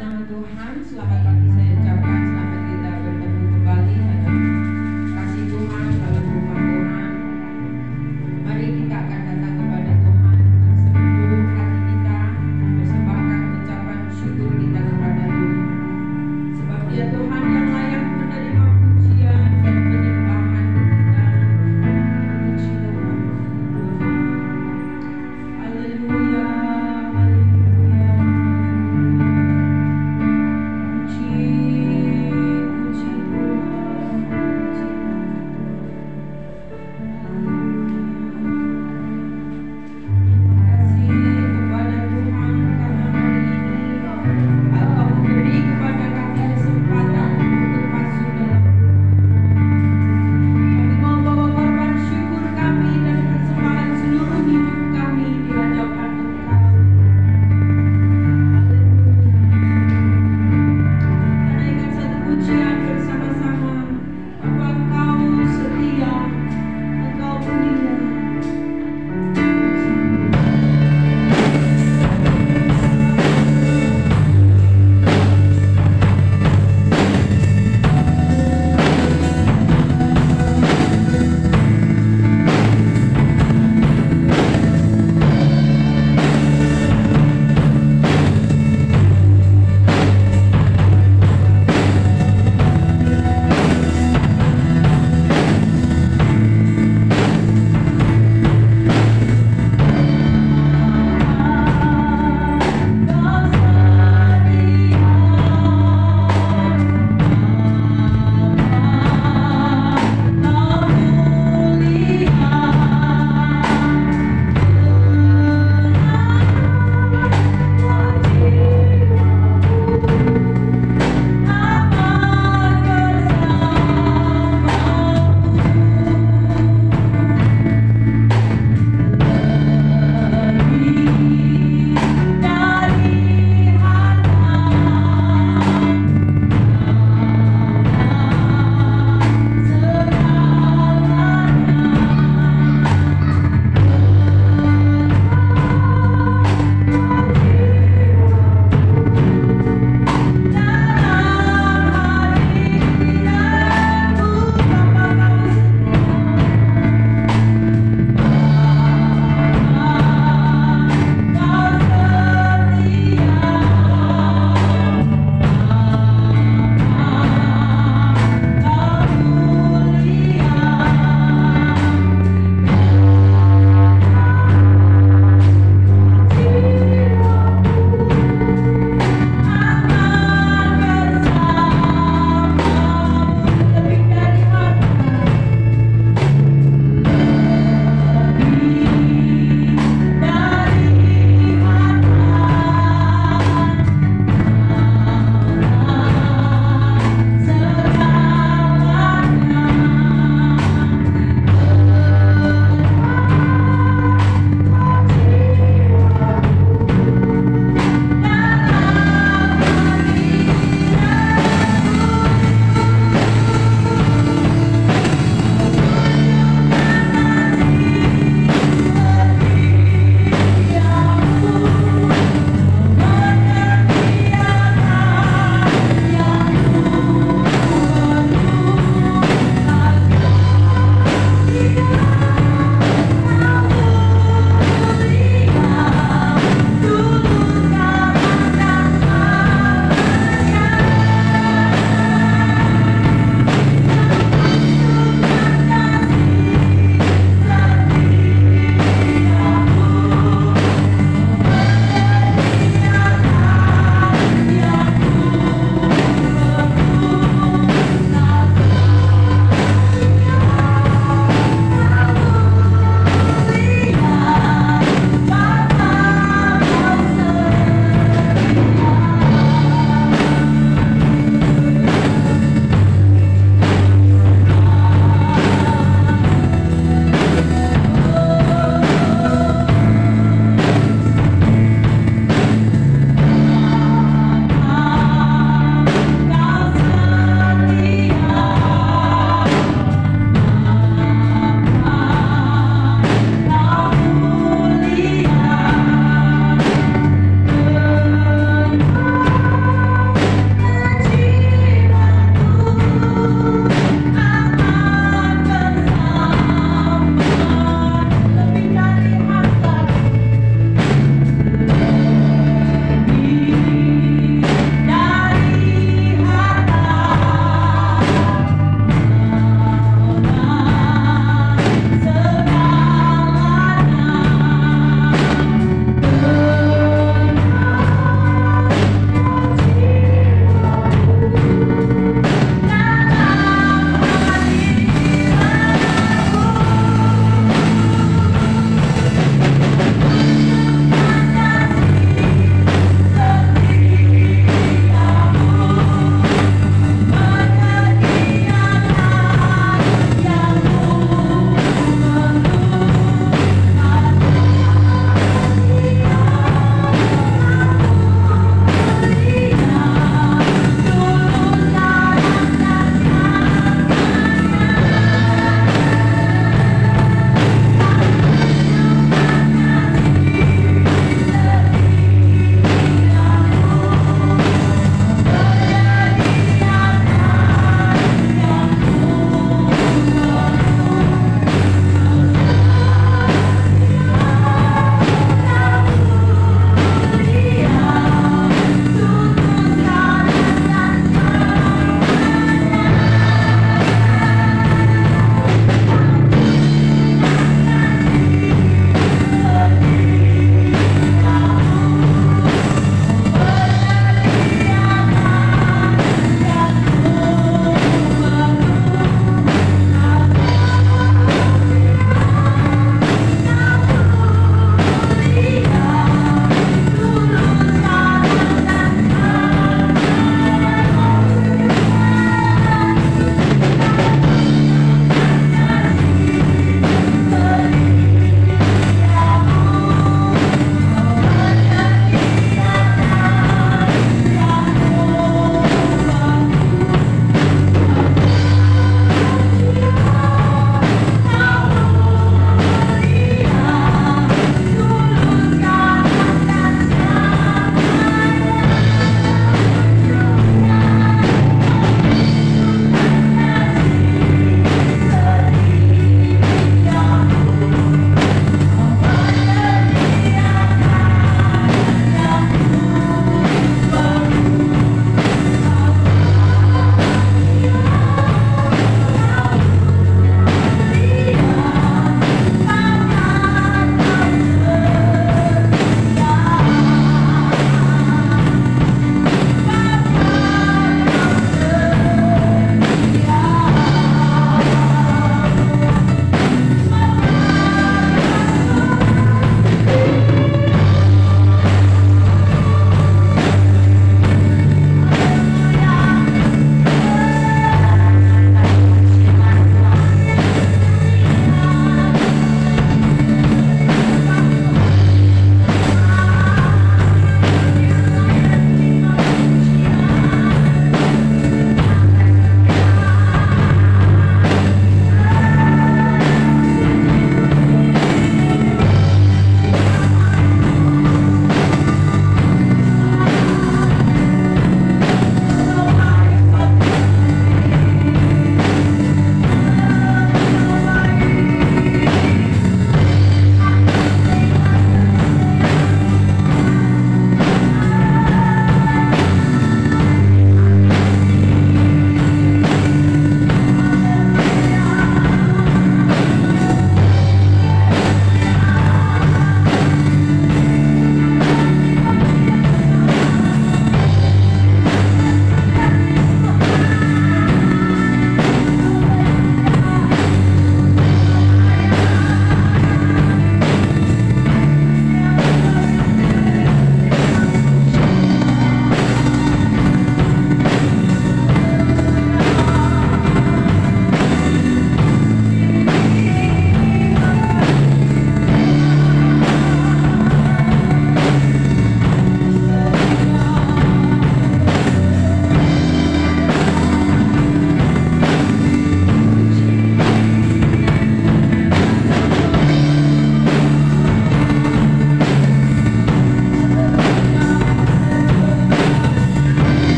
nama Tuhan. Selamat pagi saya ucapkan, selamat kita bertemu kembali dalam kasih Tuhan, dalam rumah Tuhan. Mari kita akan datang kepada Tuhan dengan seluruh hati kita, persembahkan ucapan syukur kita kepada Tuhan. Sebab Dia Tuhan yang layak menerima pujian dan penyembahan kita. Puji nama Tuhan. Haleluya. Haleluya. Puji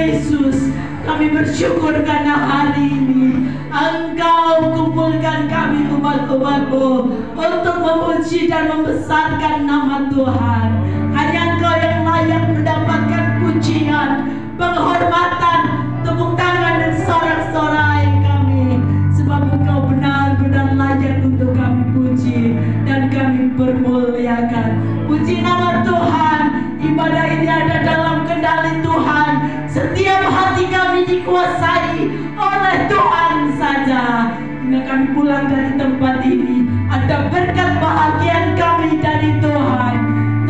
Yesus, kami bersyukur karena hari ini Engkau kumpulkan kami umat-umat-Mu untuk memuji dan membesarkan nama Tuhan. Hanya Engkau yang layak mendapatkan pujian, penghormatan, tepuk tangan dan sorak-sorai kami. Sebab Engkau benar-benar layak untuk kami puji dan kami permuliakan. Puji nama Tuhan. Ibadah ini ada dalam kendali Tuhan. Setiap hati kami dikuasai oleh Tuhan saja. Hingga kami pulang dari tempat ini, ada berkat bahagian kami dari Tuhan.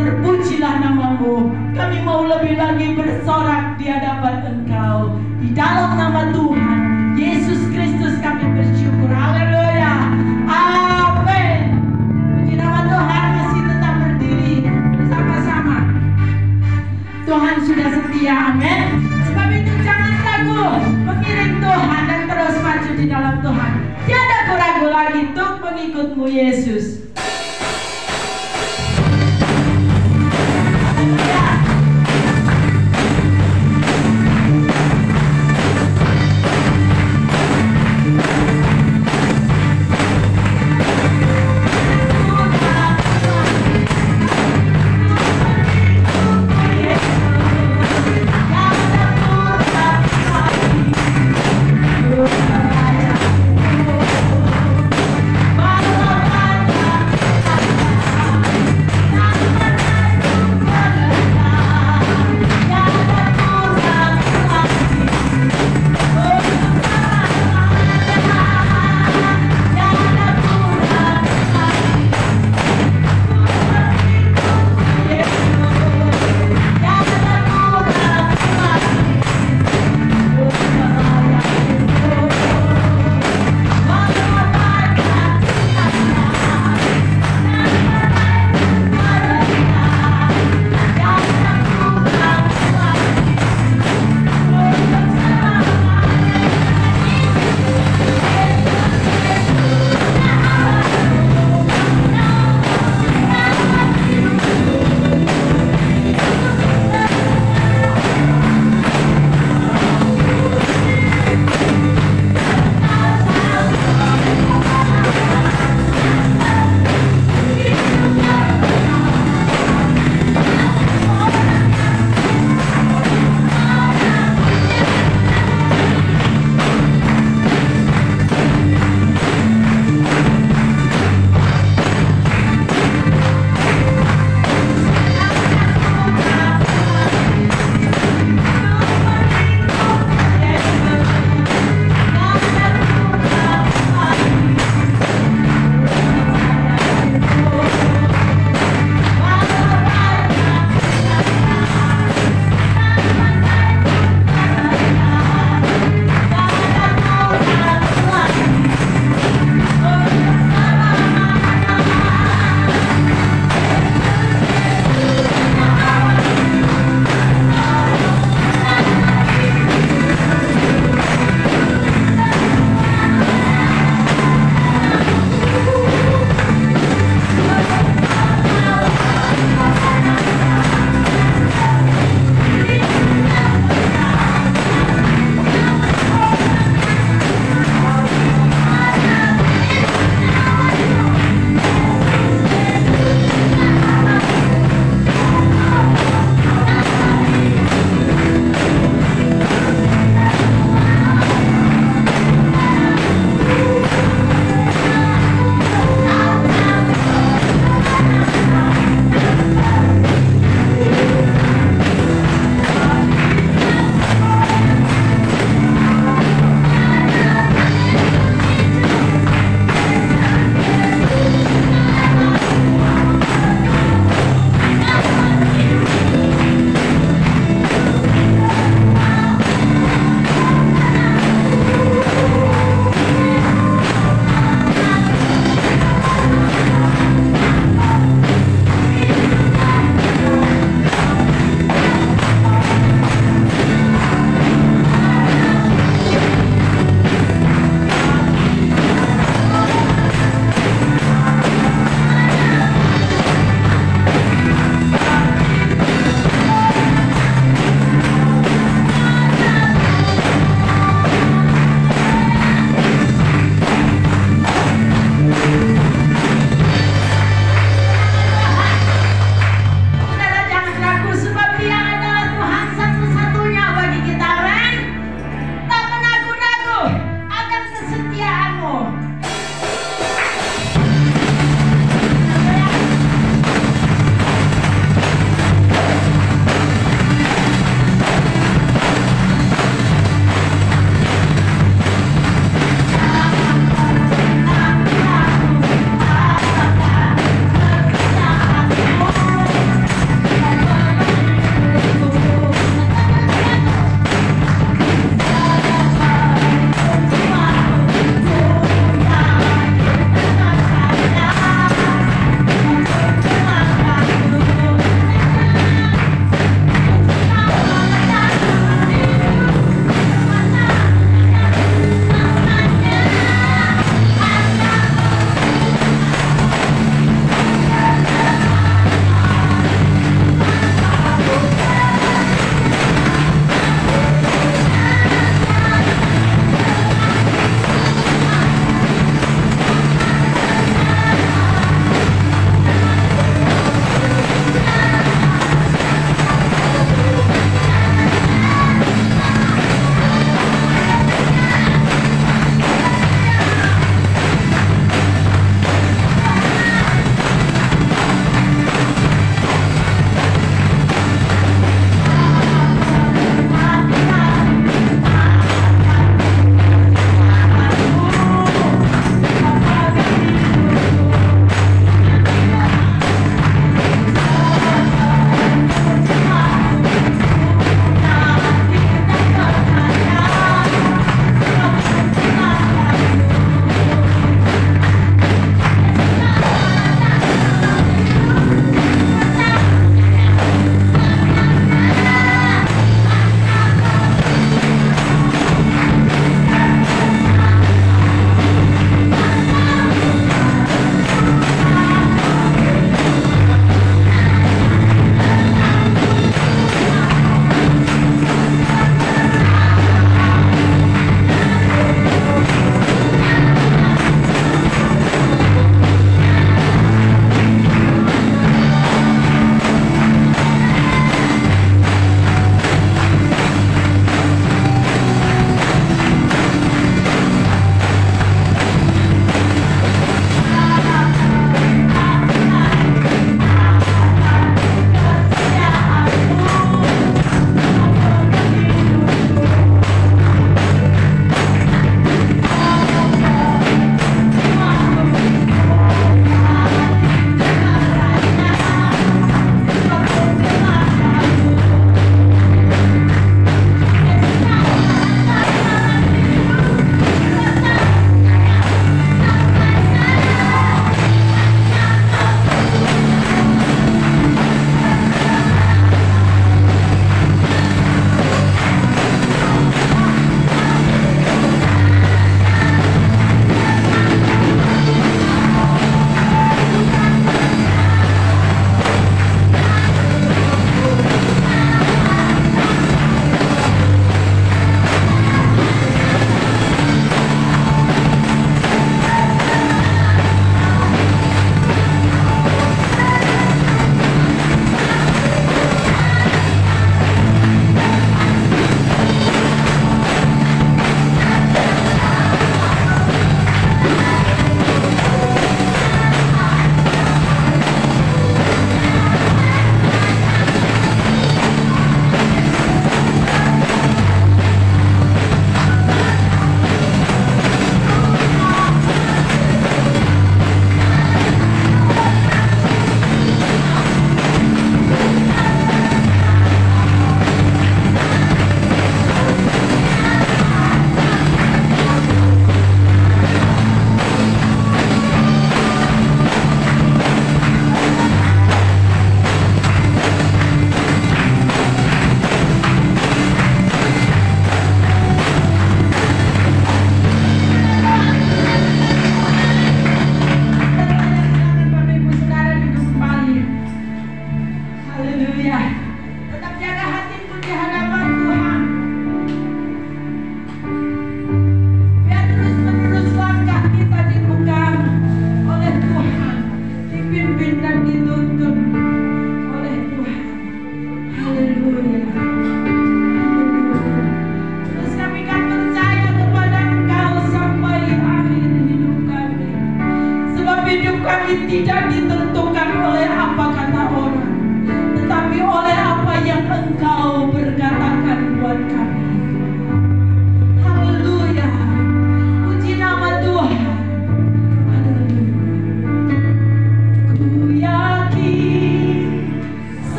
Terpujilah nama-Mu. Kami mau lebih lagi bersorak di hadapan Engkau. Di dalam nama Tuhan Yesus Kristus kami bersyukur. Haleluya. Amin. Puji nama Tuhan. Masih tetap berdiri bersama-sama. Tuhan sudah setia. Amin. Sebab itu jangan ragu mengiring Tuhan dan terus maju di dalam Tuhan. Tiada ragu lagi untuk pengikut-Mu Yesus. Bye.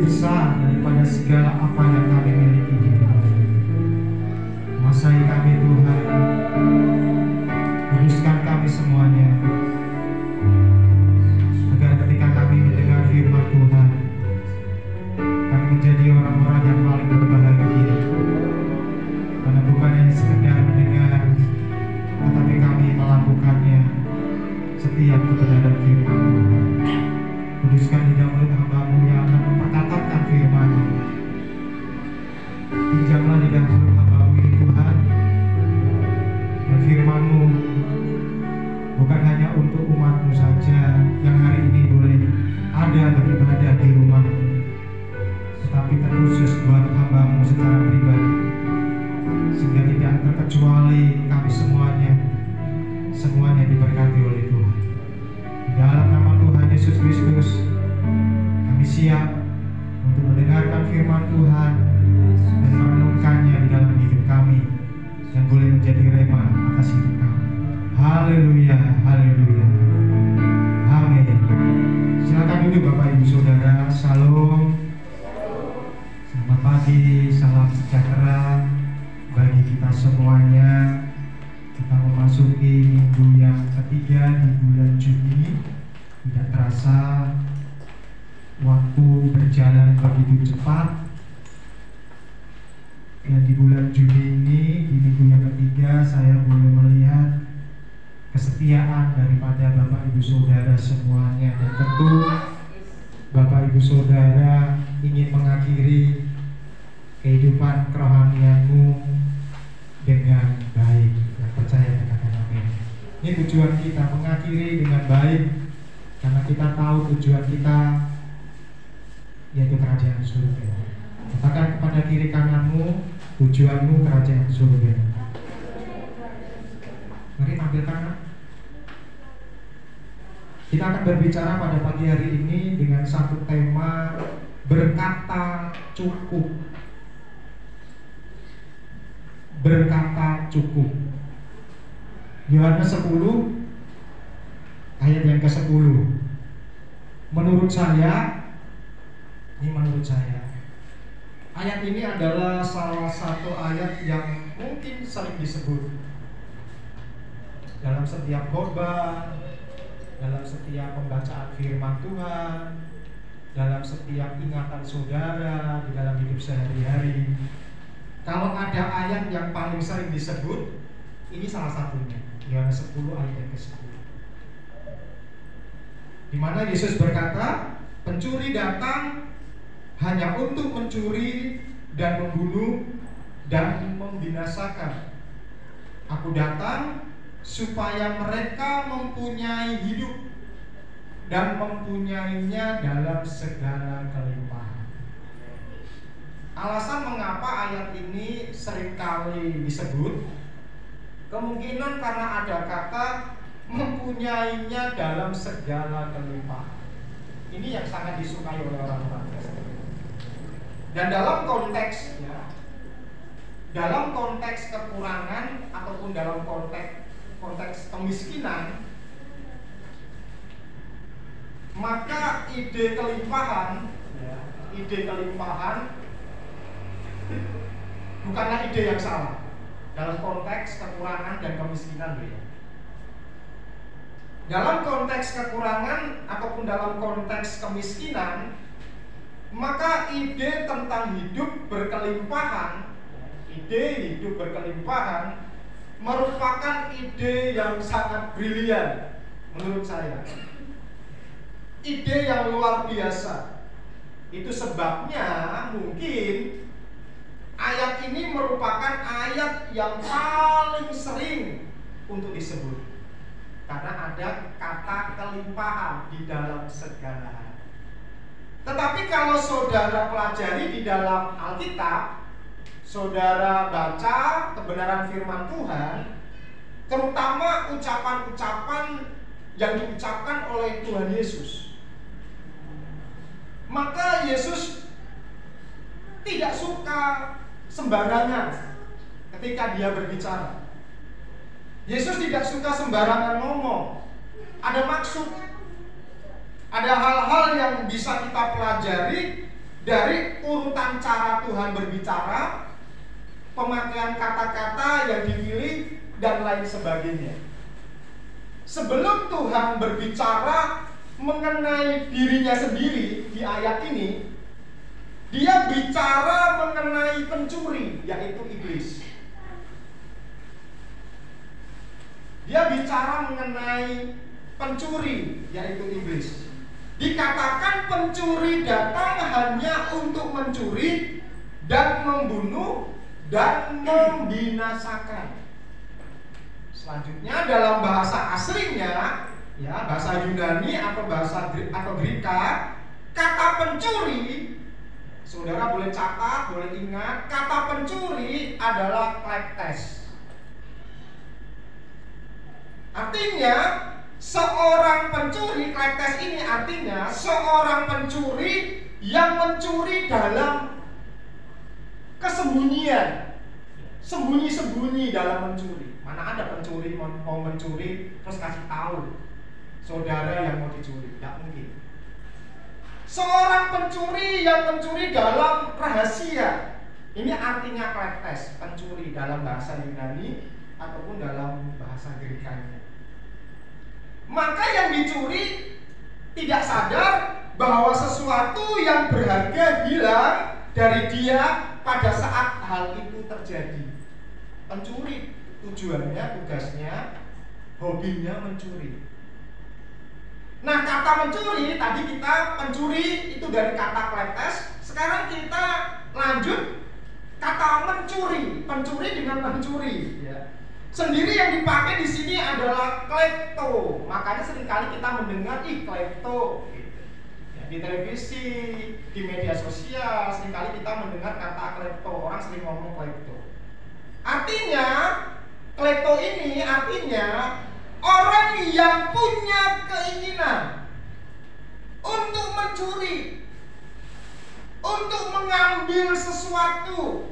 besar daripada segala apa yang kami miliki di dunia ini. Kuasai kami Tuhan, kuduskan kami semuanya, agar ketika kami mendengar firman Tuhan, kami menjadi orang-orang yang paling berbahagia. Karena bukan hanya sekedar mendengar, tetapi kami melakukannya setiap kebenaran firman Tuhan. Kuduskan lidah mulut hamba-Mu yang akan memperkatakan firman-Mu. Pinjamlah lidah mulut hamba-Mu ini Tuhan, dan firman-Mu bukan hanya untuk umat-Mu saja yang hari ini boleh ada beribadah di rumah-Mu, tetapi terkhusus buat hamba-Mu secara pribadi, sehingga tidak terkecuali kami semuanya diberkati oleh Tuhan. Di dalam nama Tuhan Yesus Kristus, kami siap untuk mendengarkan firman Tuhan dan merenungkannya di dalam hidup kami, dan boleh menjadi rema atas hidup kami. Haleluya, haleluya, amin. Silakan duduk Bapak Ibu Saudara. Shalom, selamat pagi, salam sejahtera bagi kita semuanya. Kita memasuki minggu yang ketiga di bulan Juni. Tidak terasa waktu berjalan begitu cepat. Dan di bulan Juni ini, di minggu yang ketiga, saya boleh melihat kesetiaan daripada Bapak Ibu Saudara semuanya. Dan tentu Bapak Ibu Saudara ingin mengakhiri kehidupan kerohanianmu dengan baik. Yang percaya katakan amin. Ini tujuan kita, mengakhiri dengan baik, karena kita tahu tujuan kita yaitu kerajaan surga. Katakan kepada kiri kananmu, tujuanmu kerajaan surga. Mari ambil kanan. Kita akan berbicara pada pagi hari ini dengan satu tema, berkata cukup. Berkata cukup. Yohanes 10 ayat yang ke-10. Menurut saya, ayat ini adalah salah satu ayat yang mungkin sering disebut dalam setiap khotbah, dalam setiap pembacaan firman Tuhan, dalam setiap ingatan saudara di dalam hidup sehari-hari. Kalau ada ayat yang paling sering disebut, ini salah satunya, Yohanes 10 ayat yang ke-10, di mana Yesus berkata, pencuri datang hanya untuk mencuri dan membunuh dan membinasakan. Aku datang supaya mereka mempunyai hidup dan mempunyainya dalam segala kelimpahan. Alasan mengapa ayat ini seringkali disebut, kemungkinan karena ada kata mempunyainya dalam segala kelimpahan. Ini yang sangat disukai oleh orang-orang Kristen. Dan dalam konteks kekurangan ataupun dalam konteks kemiskinan, maka ide kelimpahan bukanlah ide yang salah dalam konteks kekurangan dan kemiskinan. Dalam konteks kekurangan ataupun dalam konteks kemiskinan, maka ide tentang hidup berkelimpahan merupakan ide yang sangat brilian menurut saya. Ide yang luar biasa. Itu sebabnya mungkin ayat ini merupakan ayat yang paling sering untuk disebut, karena ada kata kelimpahan di dalam segala hal. Tetapi kalau saudara pelajari di dalam Alkitab, saudara baca kebenaran firman Tuhan, terutama ucapan-ucapan yang diucapkan oleh Tuhan Yesus, maka Yesus tidak suka sembarangan ketika dia berbicara. Yesus tidak suka sembarangan ngomong. Ada maksud, ada hal-hal yang bisa kita pelajari dari urutan cara Tuhan berbicara, pemakaian kata-kata yang dipilih, dan lain sebagainya. Sebelum Tuhan berbicara mengenai dirinya sendiri di ayat ini, Dia bicara mengenai pencuri, yaitu iblis. Dia bicara mengenai pencuri, yaitu iblis. Dikatakan pencuri datang hanya untuk mencuri dan membunuh dan membinasakan. Selanjutnya dalam bahasa aslinya, ya, bahasa Yunani atau bahasa Greka, kata pencuri, saudara boleh catat, boleh ingat, kata pencuri adalah kleptes. Artinya seorang pencuri, kleptes ini artinya seorang pencuri yang mencuri dalam kesembunyian, sembunyi-sembunyi dalam mencuri. Mana ada pencuri mau mencuri terus kasih tahu saudara yang mau dicuri? Tidak mungkin. Seorang pencuri yang mencuri dalam rahasia, ini artinya kleptes, pencuri dalam bahasa Yunani ataupun dalam bahasa Grekanya. Maka yang dicuri tidak sadar bahwa sesuatu yang berharga hilang dari dia pada saat hal itu terjadi. Pencuri tujuannya, tugasnya, hobinya mencuri. Nah, kata mencuri, tadi kita pencuri itu dari kata kleptes. Sekarang kita lanjut kata mencuri, pencuri dengan mencuri, ya. Sendiri yang dipakai di sini adalah klepto. Makanya seringkali kita mendengar klepto gitu. Ya, di televisi, di media sosial seringkali kita mendengar kata klepto. Orang sering ngomong klepto. Artinya klepto ini artinya orang yang punya keinginan untuk mencuri, untuk mengambil sesuatu.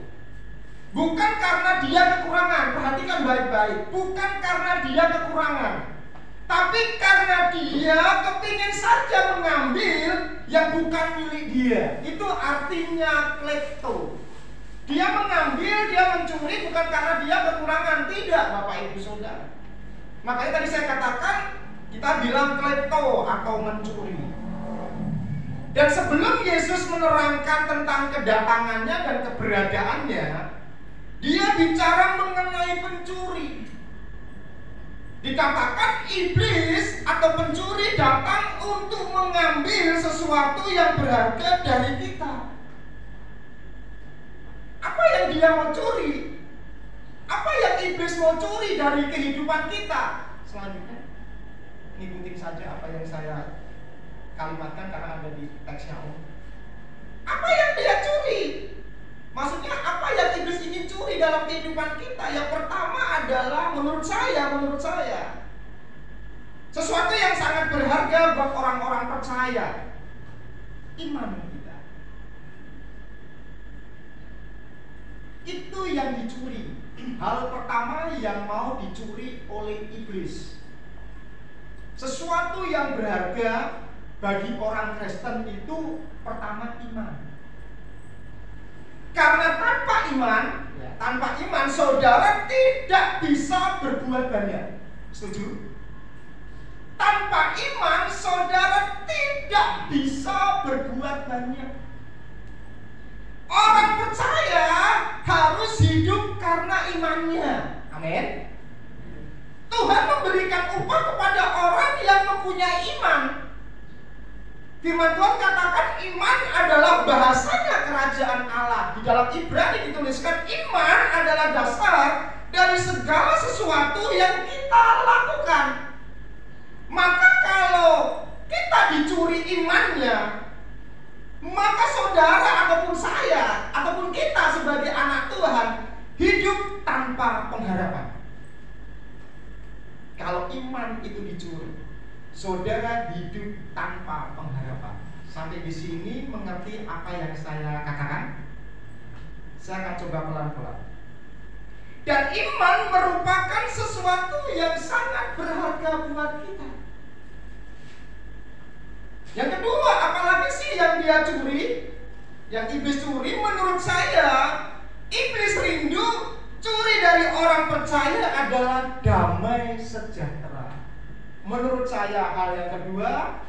Bukan karena dia kekurangan, perhatikan baik-baik. Bukan karena dia kekurangan, tapi karena dia kepingin saja mengambil yang bukan milik dia. Itu artinya klepto. Dia mengambil, dia mencuri bukan karena dia kekurangan. Tidak, Bapak Ibu Saudara. Makanya tadi saya katakan, kita bilang klepto atau mencuri. Dan sebelum Yesus menerangkan tentang kedatangannya dan keberadaannya, Dia bicara mengenai pencuri. Dikatakan iblis atau pencuri datang untuk mengambil sesuatu yang berharga dari kita. Apa yang dia mau curi? Apa yang iblis mau curi dari kehidupan kita? Selanjutnya, ngikutin saja apa yang saya kalimatkan karena ada di teksnya Om. Apa yang dia curi? Maksudnya apa yang iblis ingin curi dalam kehidupan kita? Yang pertama adalah menurut saya sesuatu yang sangat berharga buat orang-orang percaya, iman kita. Itu yang dicuri. Hal pertama yang mau dicuri oleh iblis. Sesuatu yang berharga bagi orang Kristen itu pertama iman. Karena tanpa iman saudara tidak bisa berbuat banyak. Setuju? Tanpa iman saudara tidak bisa berbuat banyak. Orang percaya harus hidup karena imannya. Amin. Tuhan memberikan upah kepada orang yang mempunyai iman. Firman Tuhan katakan iman adalah bahasanya kerajaan Allah. Di dalam Ibrani dituliskan iman adalah dasar dari segala sesuatu yang kita lakukan. Maka kalau kita dicuri imannya, maka saudara ataupun saya ataupun kita sebagai anak Tuhan hidup tanpa pengharapan. Kalau iman itu dicuri, saudara hidup tanpa pengharapan. Sampai di sini mengerti apa yang saya katakan? Saya akan coba pelan-pelan. Dan iman merupakan sesuatu yang sangat berharga buat kita. Yang kedua, apalagi sih yang dia curi? yang iblis curi, menurut saya iblis rindu curi dari orang percaya adalah damai sejahtera. Menurut saya hal yang kedua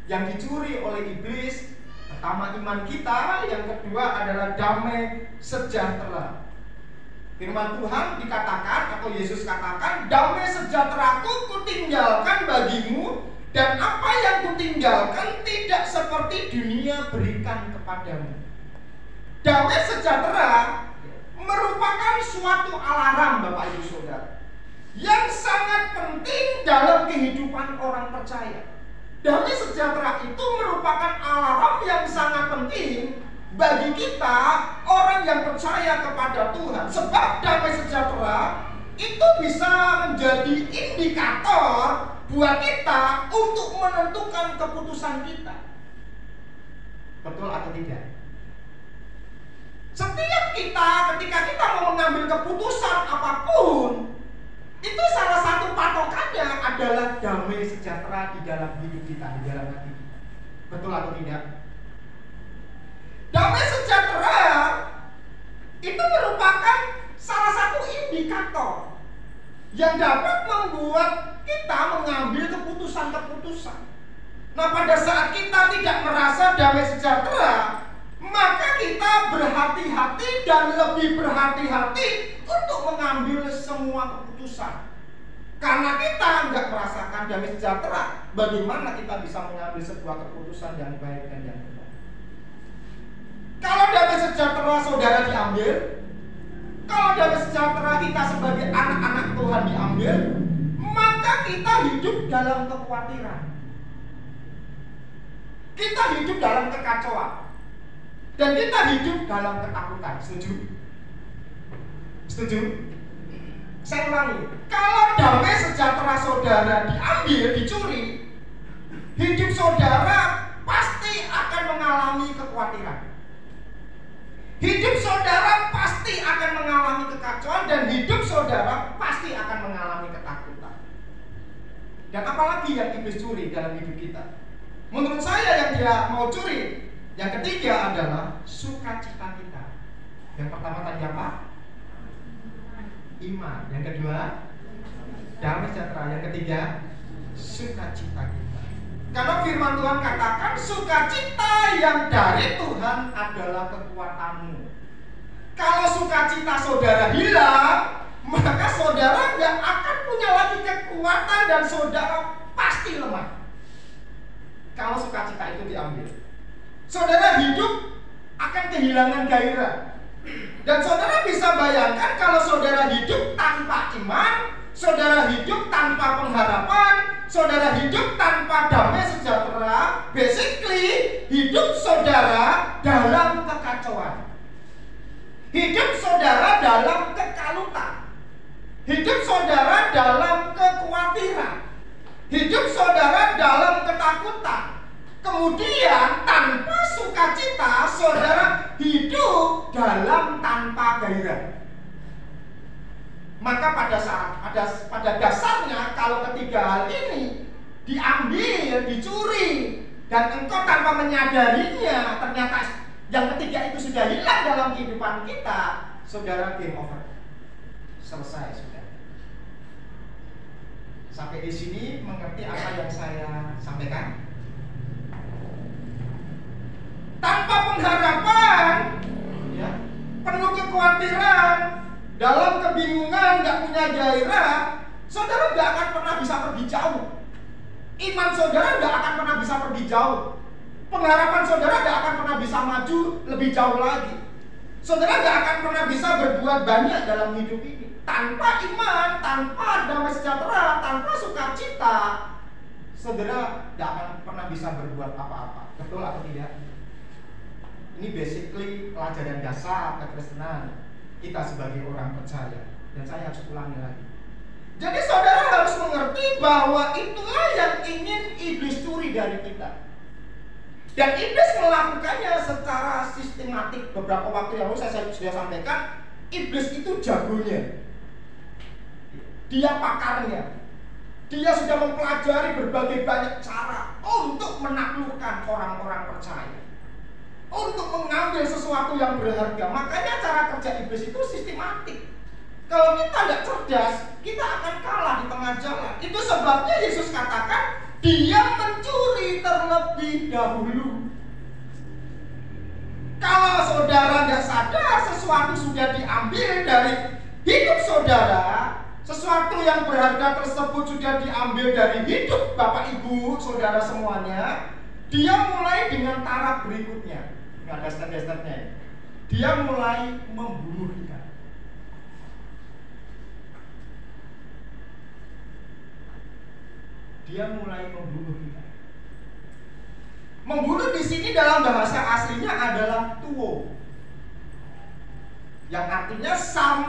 yang dicuri oleh iblis, pertama iman kita, yang kedua adalah damai sejahtera. Firman Tuhan dikatakan, atau Yesus katakan, damai sejahteraku kutinggalkan bagimu, dan apa yang kutinggalkan tidak seperti dunia berikan kepadamu. Damai sejahtera merupakan suatu alarm, Bapak Ibu Saudara, yang sangat penting dalam kehidupan orang percaya. Damai sejahtera itu merupakan alarm yang sangat penting bagi kita, orang yang percaya kepada Tuhan. Sebab damai sejahtera itu bisa menjadi indikator buat kita untuk menentukan keputusan kita. Betul atau tidak? Setiap kita, ketika kita mau mengambil keputusan apapun, itu salah satu patokannya adalah damai sejahtera di dalam hidup kita, di dalam hati kita. Betul atau tidak? Damai sejahtera itu merupakan salah satu indikator yang dapat membuat kita mengambil keputusan-keputusan. Nah, pada saat kita tidak merasa damai sejahtera, maka kita berhati-hati dan lebih berhati-hati untuk mengambil semua keputusan. Karena kita nggak merasakan damai sejahtera, bagaimana kita bisa mengambil sebuah keputusan yang baik dan yang benar? Kalau damai sejahtera saudara diambil, kalau damai sejahtera kita sebagai anak-anak Tuhan diambil, maka kita hidup dalam kekhawatiran. Kita hidup dalam kekacauan. Dan kita hidup dalam ketakutan. Setuju? Setuju? Saya ulangi, kalau damai sejahtera saudara diambil, dicuri, hidup saudara pasti akan mengalami kekhawatiran. Hidup saudara pasti akan mengalami kekacauan, dan hidup saudara pasti akan mengalami ketakutan. Dan apalagi yang iblis curi dalam hidup kita? Menurut saya yang dia mau curi, yang ketiga adalah sukacita kita. Yang pertama tadi apa? Iman. Yang kedua, damai sejahtera. Yang ketiga, sukacita kita. Karena firman Tuhan katakan, sukacita yang dari Tuhan adalah kekuatanmu. Kalau sukacita saudara hilang, maka saudara gak akan punya lagi kekuatan dan saudara pasti lemah. Kalau sukacita itu diambil, saudara hidup akan kehilangan gairah. Dan saudara bisa bayangkan kalau saudara hidup tanpa iman, saudara hidup tanpa pengharapan, saudara hidup tanpa damai sejahtera, basically hidup saudara dalam kekacauan. Hidup saudara dalam kekalutan. Hidup saudara dalam kekhawatiran. Hidup saudara dalam ketakutan. Kemudian tanpa sukacita, saudara hidup dalam tanpa gairah. Maka pada dasarnya kalau ketiga hal ini diambil, dicuri, dan engkau tanpa menyadarinya, ternyata yang ketiga itu sudah hilang dalam kehidupan kita, saudara, game over. Selesai sudah. Sampai di sini mengerti apa yang saya sampaikan? Tanpa pengharapan, ya, penuh kekhawatiran, dalam kebingungan, gak punya gairah, saudara gak akan pernah bisa pergi jauh. Iman saudara gak akan pernah bisa pergi jauh. Pengharapan saudara gak akan pernah bisa maju lebih jauh lagi. Saudara gak akan pernah bisa berbuat banyak dalam hidup ini. Tanpa iman, tanpa damai sejahtera, tanpa sukacita, saudara gak akan pernah bisa berbuat apa-apa. Betul atau tidak? Ini basically pelajaran dasar kekristenan kita sebagai orang percaya. Dan saya harus ulangi lagi. Jadi saudara harus mengerti bahwa itulah yang ingin iblis curi dari kita. Dan iblis melakukannya secara sistematik. Beberapa waktu yang lalu saya sudah sampaikan, iblis itu jagonya. Dia pakarnya. Dia sudah mempelajari berbagai banyak cara untuk menaklukkan orang-orang percaya, untuk mengambil ambil sesuatu yang berharga. Makanya cara kerja iblis itu sistematik. Kalau kita tidak cerdas, kita akan kalah di tengah jalan. Itu sebabnya Yesus katakan, dia mencuri terlebih dahulu. Kalau saudara tidak sadar sesuatu sudah diambil dari hidup saudara, sesuatu yang berharga tersebut sudah diambil dari hidup Bapak Ibu, saudara semuanya, dia mulai dengan taraf berikutnya. Ini ada step-stepnya. Dia mulai membunuh kita. Dia mulai membunuh kita. Membunuh di sini dalam bahasa aslinya adalah tuo, yang artinya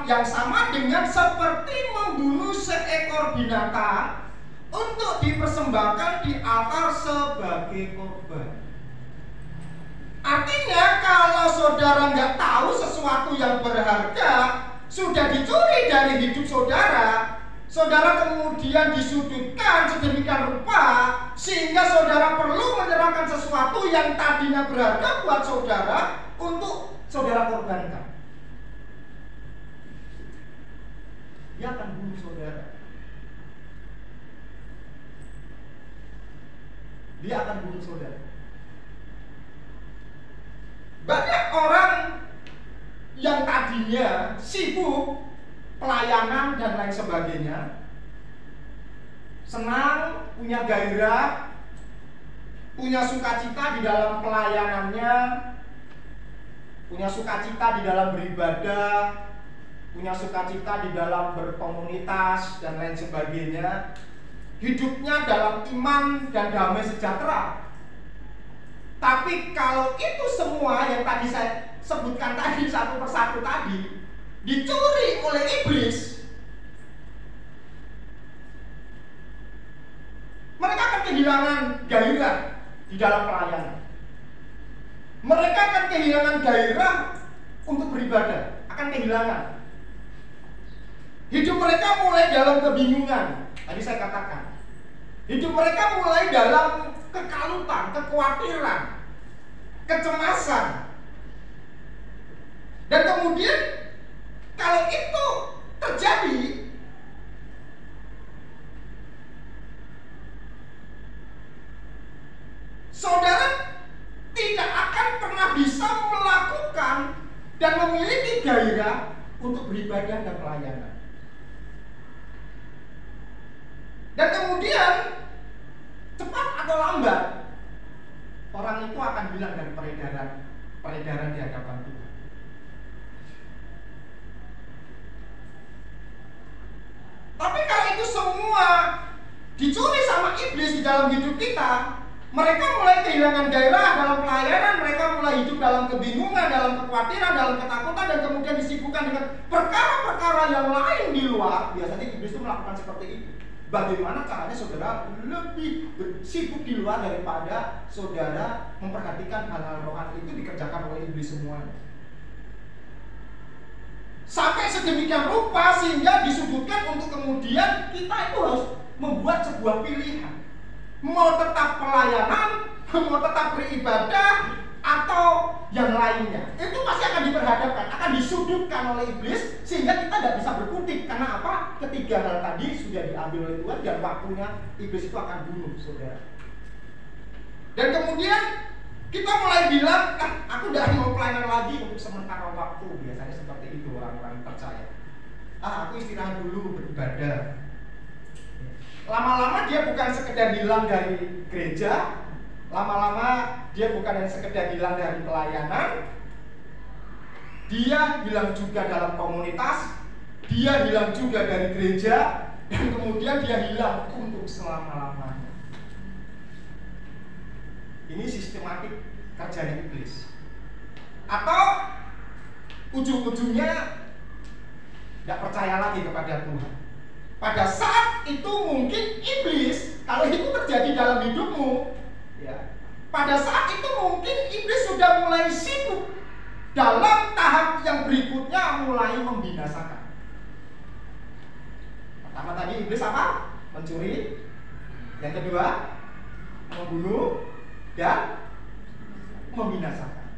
yang sama dengan seperti membunuh seekor binatang untuk dipersembahkan di altar sebagai korban. Artinya kalau saudara nggak tahu sesuatu yang berharga sudah dicuri dari hidup saudara, saudara kemudian disudutkan sedemikian rupa sehingga saudara perlu menyerahkan sesuatu yang tadinya berharga buat saudara untuk saudara korbankan. Dia akan bunuh saudara. Dia akan bunuh saudara. Banyak orang yang tadinya sibuk pelayanan dan lain sebagainya, senang, punya gairah, punya sukacita di dalam pelayanannya, punya sukacita di dalam beribadah, punya sukacita di dalam berkomunitas dan lain sebagainya, hidupnya dalam iman dan damai sejahtera. Tapi kalau itu semua yang tadi saya sebutkan tadi satu persatu tadi dicuri oleh iblis, mereka akan kehilangan gairah di dalam pelayanan. Mereka akan kehilangan gairah untuk beribadah, akan kehilangan. Hidup mereka mulai dalam kebingungan. Tadi saya katakan, hidup mereka mulai dalam kekalutan, kekhawatiran, kecemasan. Dan kemudian kalau itu terjadi, saudara tidak akan pernah bisa melakukan dan memiliki gairah untuk beribadah dan pelayanan. Dan kemudian cepat atau lambat orang itu akan hilang dari peredaran di hadapan Tuhan. Tapi kalau itu semua dicuri sama iblis di dalam hidup kita, mereka mulai kehilangan gairah dalam pelayanan, mereka mulai hidup dalam kebingungan, dalam kekhawatiran, dalam ketakutan, dan kemudian disibukkan dengan perkara-perkara yang lain di luar. Biasanya iblis itu melakukan seperti itu. Bagaimana caranya saudara lebih sibuk di luar daripada saudara memperhatikan hal-hal rohani itu dikerjakan oleh iblis semuanya. Sampai sedemikian rupa sehingga disudutkan untuk kemudian kita itu harus membuat sebuah pilihan. Mau tetap pelayanan, mau tetap beribadah, atau yang lainnya. Itu pasti akan diperhadapkan, akan disudutkan oleh iblis sehingga kita tidak bisa berkutik. Karena apa? Ketiga hal tadi sudah diambil oleh Tuhan dan waktunya iblis itu akan bunuh saudara. Dan kemudian kita mulai bilang, aku udah mau pelayanan lagi untuk sementara waktu. Biasanya seperti itu orang-orang percaya. Aku istirahat dulu beribadah. Lama-lama dia bukan sekedar hilang dari gereja, lama-lama dia bukan yang sekedar hilang dari pelayanan, dia hilang juga dalam komunitas, dia hilang juga dari gereja, dan kemudian dia hilang untuk selama-lamanya. Ini sistematik kerjanya iblis. Atau ujung-ujungnya tidak percaya lagi kepada Tuhan. Pada saat itu mungkin iblis, kalau itu terjadi dalam hidupmu, ya, pada saat itu mungkin iblis sudah mulai sibuk dalam tahap yang berikutnya, mulai membinasakan. Pertama tadi iblis apa? Mencuri. Yang kedua, membunuh dan membinasakan.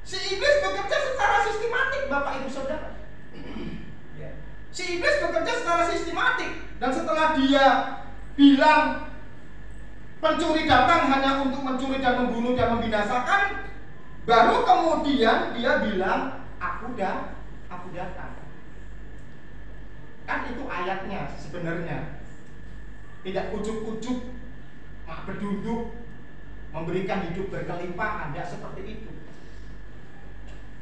Si iblis bekerja secara sistematik, Bapak Ibu Saudara. Si iblis bekerja secara sistematik. Dan setelah dia bilang pencuri datang hanya untuk mencuri dan membunuh dan membinasakan, baru kemudian dia bilang, aku datang. Kan itu ayatnya sebenarnya. Tidak ujuk-ujuk mak berduduk memberikan hidup berkelimpahan, tidak seperti itu.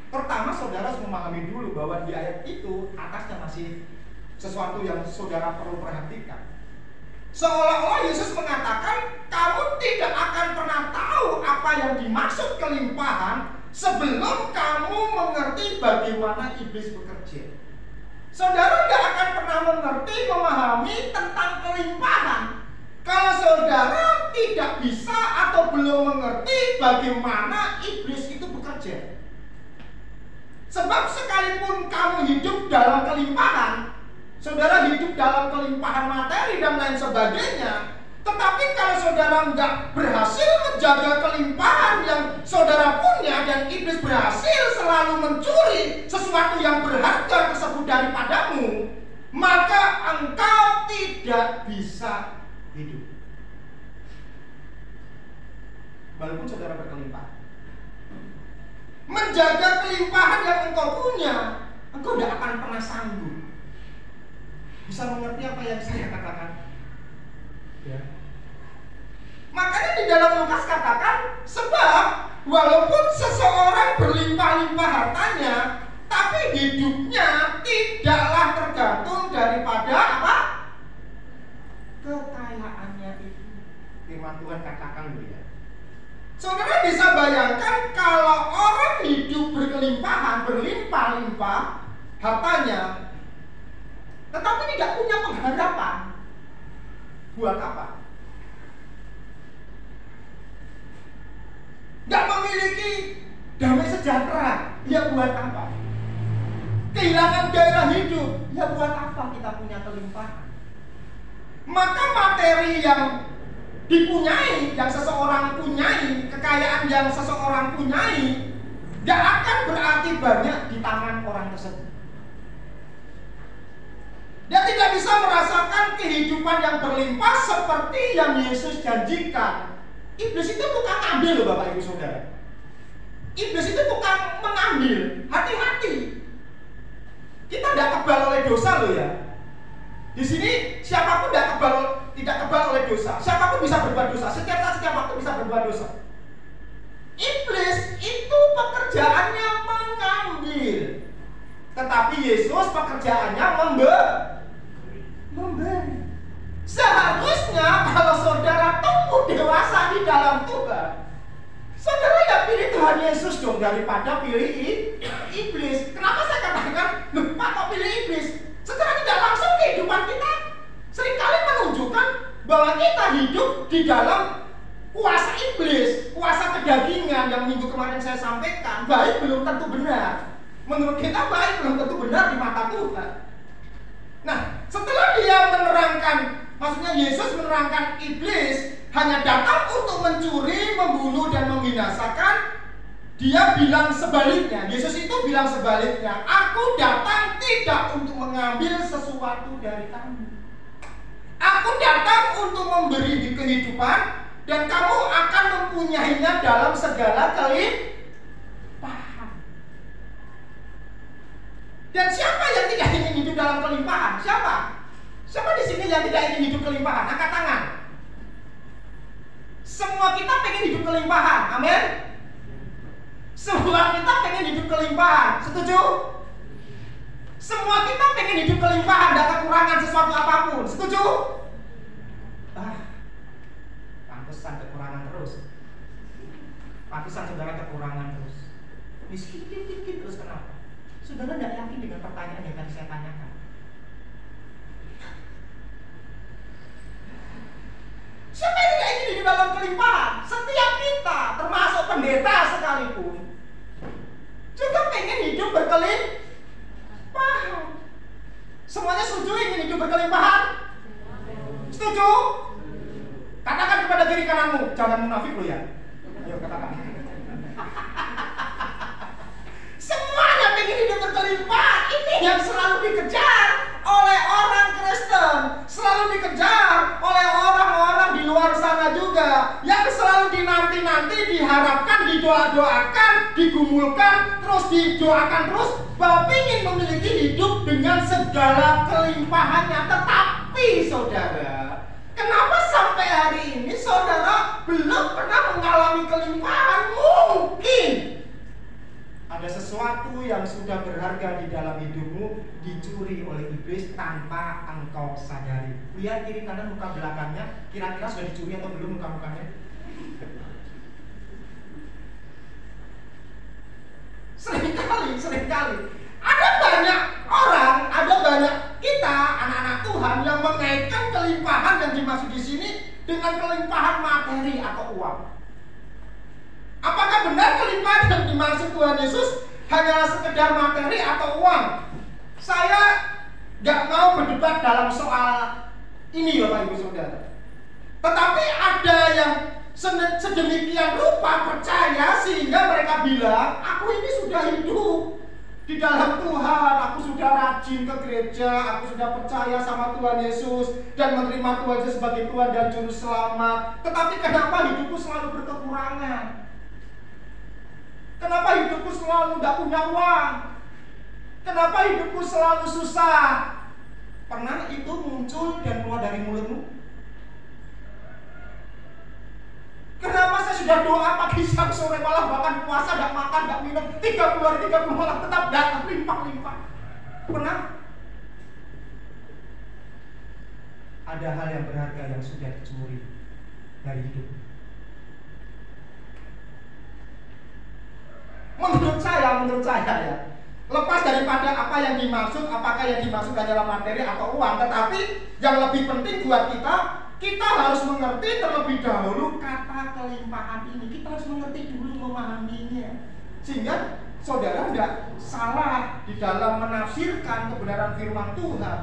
Pertama, saudara harus memahami dulu bahwa di ayat itu atasnya masih sesuatu yang saudara perlu perhatikan. Seolah-olah Yesus mengatakan, kamu tidak akan pernah tahu apa yang dimaksud kelimpahan sebelum kamu mengerti bagaimana iblis bekerja. Saudara tidak akan pernah mengerti, memahami tentang kelimpahan kalau saudara tidak bisa atau belum mengerti bagaimana iblis itu bekerja. Sebab sekalipun kamu hidup dalam kelimpahan, saudara hidup dalam kelimpahan materi dan lain sebagainya, tetapi kalau saudara nggak berhasil menjaga kelimpahan yang saudara punya dan iblis berhasil selalu mencuri sesuatu yang berharga tersebut daripadamu, maka engkau tidak bisa hidup. Walaupun saudara berkelimpahan, menjaga kelimpahan yang engkau punya, engkau tidak akan pernah sanggup. Bisa mengerti apa yang saya katakan? Ya. Makanya di dalam Lukas katakan, sebab walaupun seseorang berlimpah-limpah hartanya, tapi hidupnya tidaklah tergantung daripada apa? Kekayaannya itu. Firman Tuhan katakan ya. Saudara bisa bayangkan kalau orang hidup berkelimpahan, berlimpah-limpah hartanya, tetapi tidak punya pengharapan, buat apa? Tidak memiliki damai sejahtera, ya buat apa? Kehilangan gairah hidup, ya buat apa kita punya kelimpahan? Maka materi yang dipunyai, yang seseorang punyai, kekayaan yang seseorang punyai, tidak akan berarti banyak di tangan orang tersebut. Dia tidak bisa merasakan kehidupan yang berlimpah seperti yang Yesus janjikan. Iblis itu tukang ambil loh Bapak Ibu Saudara. Iblis itu tukang mengambil. Hati-hati. Kita tidak kebal oleh dosa loh ya. Di sini siapapun tidak kebal oleh dosa. Siapapun bisa berbuat dosa. Setiap saat, setiap waktu bisa berbuat dosa. Iblis itu pekerjaannya mengambil, tetapi Yesus pekerjaannya memberi. Seharusnya kalau saudara tumbuh dewasa di dalam Tuhan, saudara ya pilih Tuhan Yesus dong daripada pilih iblis. Kenapa saya katakan, Pak kok pilih iblis? Secara tidak langsung kehidupan kita seringkali menunjukkan bahwa kita hidup di dalam kuasa iblis, kuasa kedagingan yang minggu kemarin saya sampaikan. Baik belum tentu benar. Menurut kita baik belum tentu benar di mata Tuhan. Nah, setelah dia menerangkan, maksudnya Yesus menerangkan iblis hanya datang untuk mencuri, membunuh, dan membinasakan, dia bilang sebaliknya. Yesus itu bilang sebaliknya, aku datang tidak untuk mengambil sesuatu dari kamu. Aku datang untuk memberi kehidupan, dan kamu akan mempunyainya dalam segala kelimpahan. Dan siapa yang tidak ingin hidup dalam kelimpahan? Siapa? Siapa di sini yang tidak ingin hidup kelimpahan? Angkat tangan. Semua kita pengen hidup kelimpahan. Amin. Semua kita pengen hidup kelimpahan. Setuju? Semua kita pengen hidup kelimpahan, tidak kekurangan sesuatu apapun. Setuju? Pantesan kekurangan terus. Pantesan saudara kekurangan terus. Miskin dikit terus kenapa? Saudara tidak yakin dengan pertanyaan yang tadi saya tanyakan. Siapa yang tidak ingin hidup dalam kelimpahan? Setiap kita, termasuk pendeta sekalipun, juga pengen hidup berkelimpahan. Semuanya setuju ingin hidup berkelimpahan? Setuju? Katakan kepada diri kananmu, jangan munafik lo ya. Ayo katakan. didoa-doakan, digumulkan, terus didoakan terus bahwa ingin memiliki hidup dengan segala kelimpahannya. Tetapi saudara, kenapa sampai hari ini saudara belum pernah mengalami kelimpahan? Mungkin ada sesuatu yang sudah berharga di dalam hidupmu dicuri oleh iblis tanpa engkau sadari. Lihat kiri kanan muka belakangnya, kira-kira sudah dicuri atau belum muka-mukanya? Seringkali ada banyak orang, ada banyak kita anak-anak Tuhan yang mengaitkan kelimpahan yang dimaksud di sini dengan kelimpahan materi atau uang. Apakah benar kelimpahan yang dimaksud Tuhan Yesus hanyalah sekedar materi atau uang? Saya nggak mau berdebat dalam soal ini, Bapak Ibu Saudara. Tetapi ada yang sedemikian rupa percaya sehingga mereka bilang, aku ini sudah hidup di dalam Tuhan, aku sudah rajin ke gereja, aku sudah percaya sama Tuhan Yesus dan menerima Tuhan Yesus sebagai Tuhan dan Juru Selamat. Tetapi kenapa hidupku selalu berkekurangan? Kenapa hidupku selalu tidak punya uang? Kenapa hidupku selalu susah? Pernah itu muncul dan keluar dari mulutmu? Kenapa saya sudah doa pagi, siang, sore, malam, bahkan puasa, tidak makan, tidak minum 30 hari, 30 malam, tetap datang limpah-limpah? Pernah? Ada hal yang berharga yang sudah dicuri dari hidup. Menurut saya ya, lepas daripada apa yang dimaksud, apakah yang dimaksud hanyalah materi atau uang, tetapi yang lebih penting buat kita harus mengerti terlebih dahulu kata kelimpahan ini. Kita harus mengerti dulu, memahaminya, sehingga saudara tidak salah di dalam menafsirkan kebenaran firman Tuhan.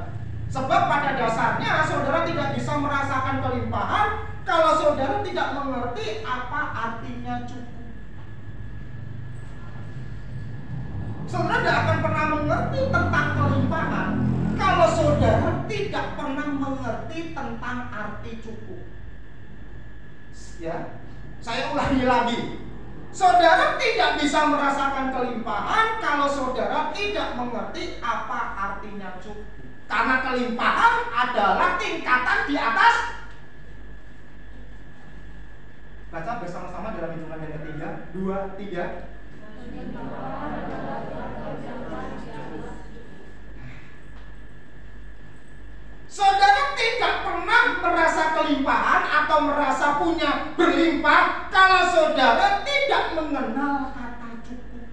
Sebab pada dasarnya saudara tidak bisa merasakan kelimpahan kalau saudara tidak mengerti apa artinya cukup. Saudara tidak akan pernah mengerti tentang kelimpahan kalau saudara tidak pernah mengerti tentang arti cukup. Ya, saya ulangi lagi. Saudara tidak bisa merasakan kelimpahan kalau saudara tidak mengerti apa artinya cukup. Karena kelimpahan adalah tingkatan di atas. Baca bersama-sama dalam hitungan yang ketiga, 2, 3. Saudara tidak pernah merasa kelimpahan atau merasa punya berlimpah kalau saudara tidak mengenal kata cukup.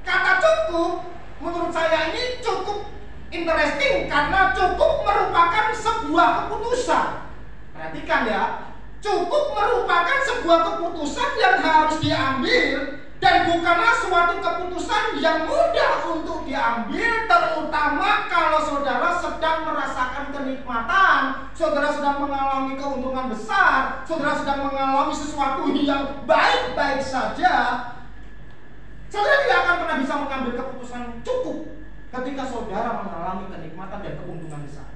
Kata cukup menurut saya ini cukup interesting karena cukup merupakan sebuah keputusan. Perhatikan ya, cukup merupakan sebuah keputusan yang harus diambil dan bukanlah suatu keputusan yang mudah untuk diambil, terutama kalau saudara sedang merasakan kenikmatan, saudara sedang mengalami keuntungan besar, saudara sedang mengalami sesuatu yang baik-baik saja. Saudara tidak akan pernah bisa mengambil keputusan cukup ketika saudara mengalami kenikmatan dan keuntungan besar.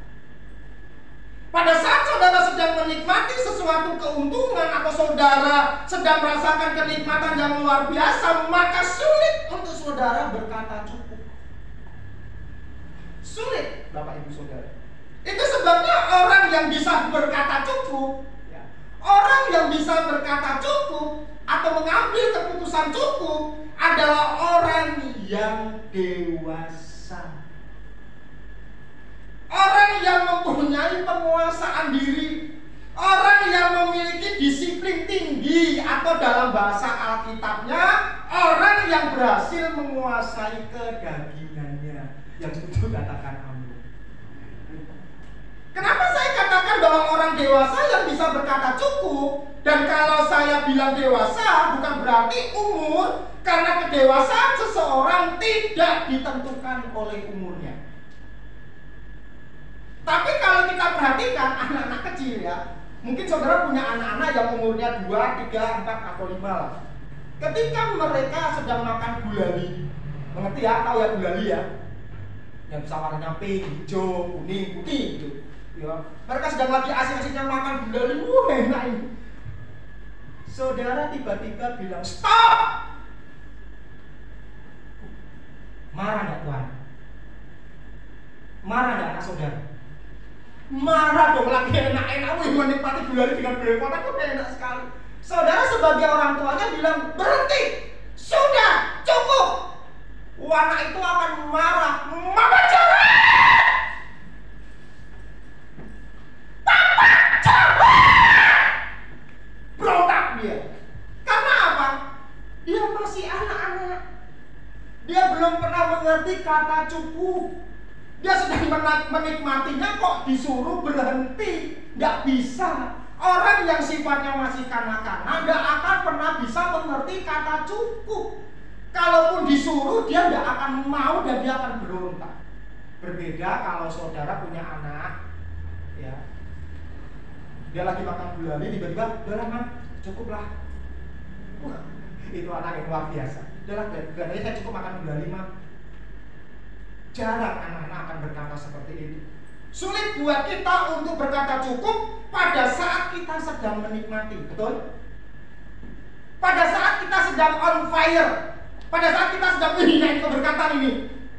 Pada saat saudara sedang menikmati sesuatu keuntungan atau saudara sedang merasakan kenikmatan yang luar biasa, maka sulit untuk saudara berkata cukup. Sulit, Bapak Ibu Saudara. Itu sebabnya orang yang bisa berkata cukup, orang yang bisa berkata cukup atau mengambil keputusan cukup adalah orang yang dewasa. Orang yang mempunyai penguasaan diri, orang yang memiliki disiplin tinggi, atau dalam bahasa Alkitabnya, orang yang berhasil menguasai kedagingannya. Yang setuju katakan amin. Kenapa saya katakan bahwa orang dewasa yang bisa berkata cukup? Dan kalau saya bilang dewasa bukan berarti umur, karena kedewasaan seseorang tidak ditentukan oleh umurnya. Tapi kalau kita perhatikan anak-anak kecil ya, mungkin saudara punya anak-anak yang umurnya 2, 3, 4, atau 5 lah. Ketika mereka sedang makan gulali, mengerti ya, tahu ya gulali ya? Yang bisa warnanya pink, hijau, kuning, putih gitu. Ya, mereka sedang lagi asik-asiknya makan gulali, enak ini. Saudara tiba-tiba bilang stop. Marah nggak Tuhan? Marah nggak anak saudara? Marah dong, lagi enak-enak menikmati gulali dengan belepotan itu enak sekali. Saudara sebagai orang tuanya bilang berhenti, sudah cukup. Anak itu akan marah, mama jangan, papa jangan, berontak dia. Karena apa? Dia masih anak-anak. Dia belum pernah mengerti kata cukup. Dia sedang menikmatinya kok disuruh berhenti. Nggak bisa. Orang yang sifatnya masih kanak-kanak nggak akan pernah bisa mengerti kata cukup. Kalaupun disuruh dia nggak akan mau dan dia akan berontak. Berbeda kalau saudara punya anak, ya, dia lagi makan gulali tiba-tiba, udah lah cukuplah. Itu anak yang luar biasa. Udah lah, kelihatannya saya cukup makan gulali mah. Jarang anak-anak akan berkata seperti itu. Sulit buat kita untuk berkata cukup pada saat kita sedang menikmati, betul? Pada saat kita sedang on fire, pada saat kita sedang menghina keberkatan ini,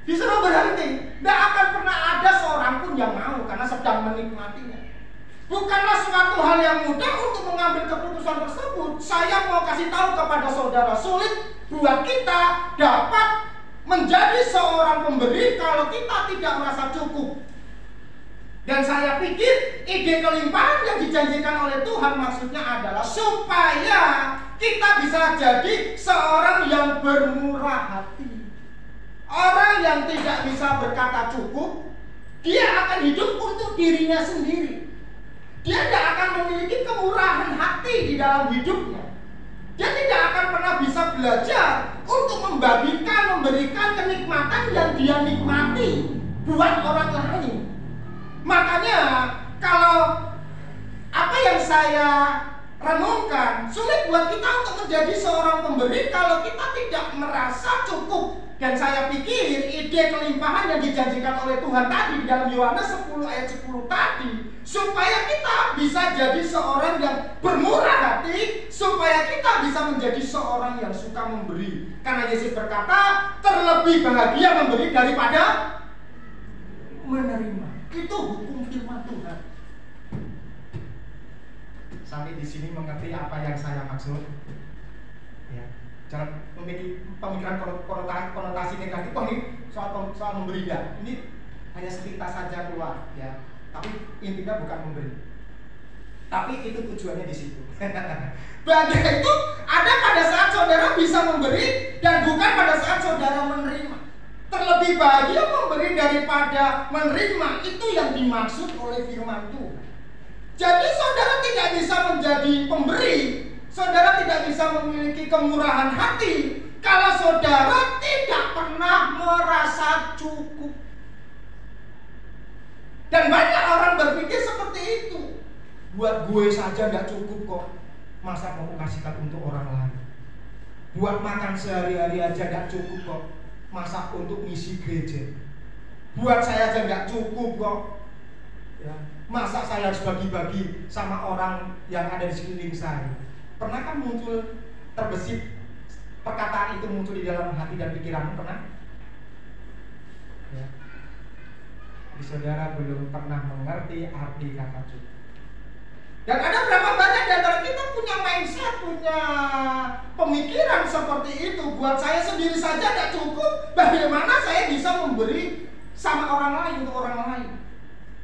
disuruh berhenti. Tidak akan pernah ada seorang pun yang mau karena sedang menikmatinya. Bukanlah suatu hal yang mudah untuk mengambil keputusan tersebut. Saya mau kasih tahu kepada saudara, sulit buat kita dapat menjadi seorang pemberi kalau kita tidak merasa cukup. Dan saya pikir ide kelimpahan yang dijanjikan oleh Tuhan maksudnya adalah supaya kita bisa jadi seorang yang bermurah hati. Orang yang tidak bisa berkata cukup, dia akan hidup untuk dirinya sendiri. Dia tidak akan memiliki kemurahan hati di dalam hidupnya. Dia tidak akan pernah bisa belajar untuk memberikan kenikmatan yang dia nikmati buat orang lain. Makanya kalau apa yang saya renungkan, sulit buat kita untuk menjadi seorang pemberi kalau kita tidak merasa cukup. Dan saya pikir ide kelimpahan yang dijanjikan oleh Tuhan tadi di dalam Yohanes 10 ayat 10 tadi, supaya kita bisa jadi seorang yang bermurah hati, supaya kita bisa menjadi seorang yang suka memberi. Karena Yesus berkata, terlebih bahagia memberi daripada menerima. Itu hukum firman Tuhan. Sampai di sini mengerti apa yang saya maksud? Ya, jangan memiliki pemikiran konotasi negatif. Oh, ini soal memberi ya. Ini hanya sepintas saja keluar, ya. Tapi intinya bukan memberi. Tapi itu tujuannya di situ. Bahagia itu ada pada saat saudara bisa memberi dan bukan pada saat saudara menerima. Terlebih bahagia memberi daripada menerima, itu yang dimaksud oleh firman Tuhan. Jadi saudara tidak bisa menjadi pemberi, saudara tidak bisa memiliki kemurahan hati kalau saudara tidak pernah merasa cukup. Dan banyak orang berpikir seperti itu. Buat gue saja tidak cukup kok, masa mau kasihkan untuk orang lain. Buat makan sehari-hari aja tidak cukup kok, masa untuk ngisi gereja. Buat saya aja nggak cukup kok, ya, masa saya harus bagi-bagi sama orang yang ada di sekeliling saya. Pernah kan muncul terbesit perkataan itu muncul di dalam hati dan pikiranmu? Pernah? Ya. Jadi saudara belum pernah mengerti arti kata cukup. Dan ada berapa banyak di antara kita punya mindset, punya pemikiran seperti itu. Buat saya sendiri saja tidak cukup, bagaimana saya bisa memberi sama orang lain untuk orang lain?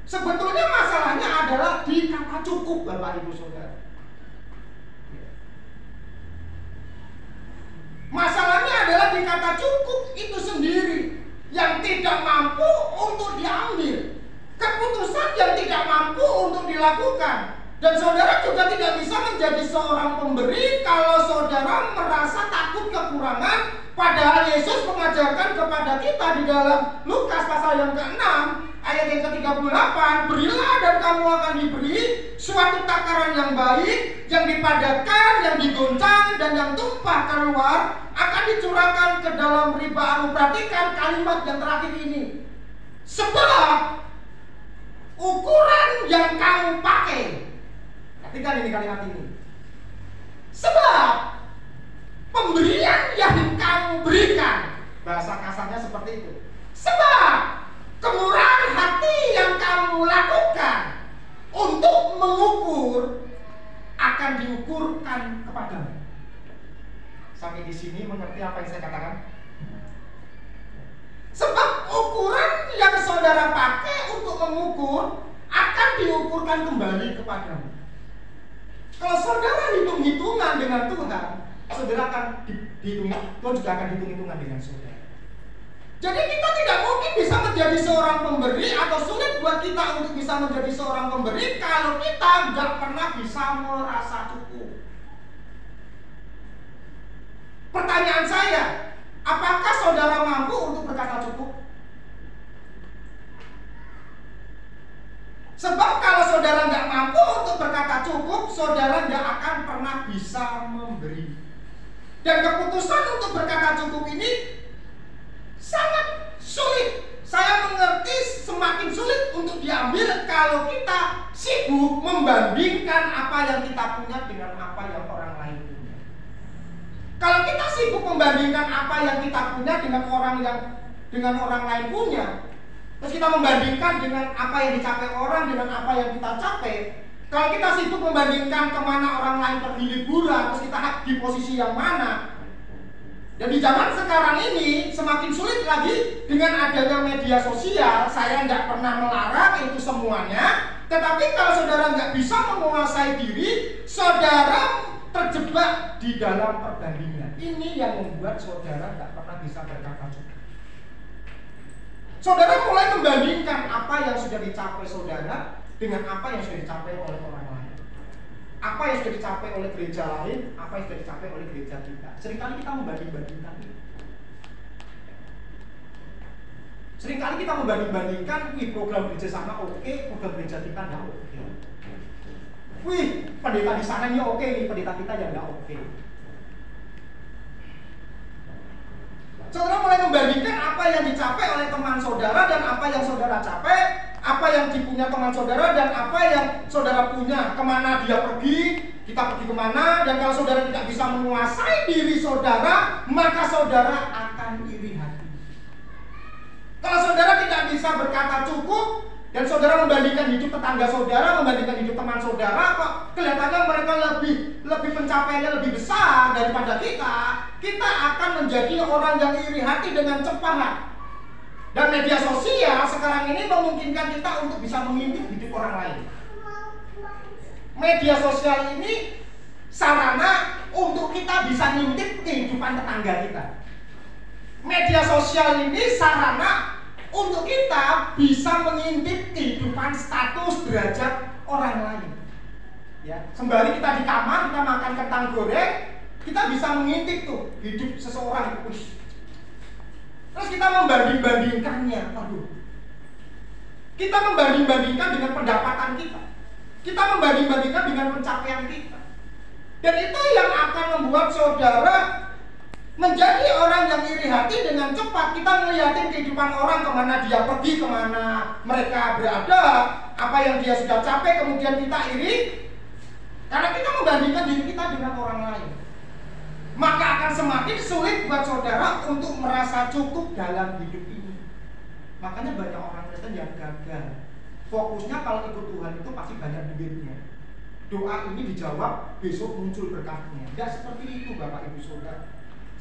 Sebetulnya masalahnya adalah di kata cukup, Bapak Ibu Saudara. Masalahnya adalah di kata cukup itu sendiri yang tidak mampu untuk diambil, keputusan yang tidak mampu untuk dilakukan. Dan saudara juga tidak bisa menjadi seorang pemberi kalau saudara merasa takut kekurangan. Padahal Yesus mengajarkan kepada kita di dalam Lukas pasal yang ke-6 ayat yang ke-38, berilah dan kamu akan diberi, suatu takaran yang baik, yang dipadatkan, yang digoncang, dan yang tumpah keluar akan dicurahkan ke dalam ribamu. Perhatikan kalimat yang terakhir ini. Sebab ukuran yang kamu pakai, perhatikan ini kalimat ini. Sebab pemberian yang kamu berikan, bahasa kasarnya seperti itu. Sebab kemurahan hati yang kamu lakukan untuk mengukur akan diukurkan kepadamu. Sampai di sini mengerti apa yang saya katakan? Sebab ukuran yang saudara pakai untuk mengukur akan diukurkan kembali kepadamu. Kalau saudara hitung-hitungan dengan Tuhan, saudara akan dihitung, Tuhan juga akan hitung-hitungan dengan saudara. Jadi kita tidak mungkin bisa menjadi seorang pemberi, atau sulit buat kita untuk bisa menjadi seorang pemberi kalau kita nggak pernah bisa merasa cukup. Pertanyaan saya, apakah saudara mampu untuk berkata cukup? Sebab kalau saudara nggak mampu untuk berkata cukup, saudara nggak akan pernah bisa memberi. Dan keputusan untuk berkata cukup ini sangat sulit. Saya mengerti semakin sulit untuk diambil kalau kita sibuk membandingkan apa yang kita punya dengan apa yang orang lain punya. Kalau kita sibuk membandingkan apa yang kita punya dengan orang lain punya, terus kita membandingkan dengan apa yang dicapai orang dengan apa yang kita capai. Kalau kita sibuk membandingkan kemana orang lain pergi liburan, terus kita di posisi yang mana. Dan di zaman sekarang ini semakin sulit lagi dengan adanya media sosial. Saya nggak pernah melarang itu semuanya, tetapi kalau saudara nggak bisa menguasai diri, saudara terjebak di dalam perbandingan. Ini yang membuat saudara nggak pernah bisa berkata cukup. Saudara mulai membandingkan apa yang sudah dicapai saudara dengan apa yang sudah dicapai oleh orang lain. Apa yang sudah dicapai oleh gereja lain, apa yang sudah dicapai oleh gereja kita. Seringkali kita membanding-bandingkan ini. Seringkali kita membanding-bandingkan, wih program gereja sana oke, program gereja kita nggak oke. Wih pendeta di sana ini oke nih, pendeta kita yang nggak oke. Saudara mulai membandingkan apa yang dicapai oleh teman saudara dan apa yang saudara capai, apa yang dipunya teman saudara dan apa yang saudara punya, kemana dia pergi, kita pergi kemana. Dan kalau saudara tidak bisa menguasai diri saudara, maka saudara akan iri hati. Kalau saudara tidak bisa berkata cukup dan saudara membandingkan hidup tetangga saudara, membandingkan hidup teman saudara, kok kelihatannya mereka lebih pencapaiannya lebih besar daripada kita akan menjadi orang yang iri hati dengan cepat. Dan media sosial sekarang ini memungkinkan kita untuk bisa mengintip hidup orang lain. Media sosial ini sarana untuk kita bisa ngintip kehidupan tetangga kita. Media sosial ini sarana untuk kita bisa mengintip kehidupan status derajat orang lain. Ya, sembari kita di kamar kita makan kentang goreng, kita bisa mengintip tuh hidup seseorang. Terus kita membanding-bandingkannya. Aduh. Kita membanding-bandingkan dengan pendapatan kita. Kita membanding-bandingkan dengan pencapaian kita. Dan itu yang akan membuat saudara menjadi orang yang iri hati dengan cepat. Kita melihatin kehidupan orang, kemana dia pergi, kemana mereka berada, apa yang dia sudah capai, kemudian kita iri karena kita membandingkan diri kita dengan orang lain. Maka akan semakin sulit buat saudara untuk merasa cukup dalam hidup ini. Makanya banyak orang Kristen yang gagal. Fokusnya kalau ikut Tuhan itu pasti banyak duitnya. Doa ini dijawab, besok muncul berkatnya. Tidak seperti itu Bapak Ibu Saudara.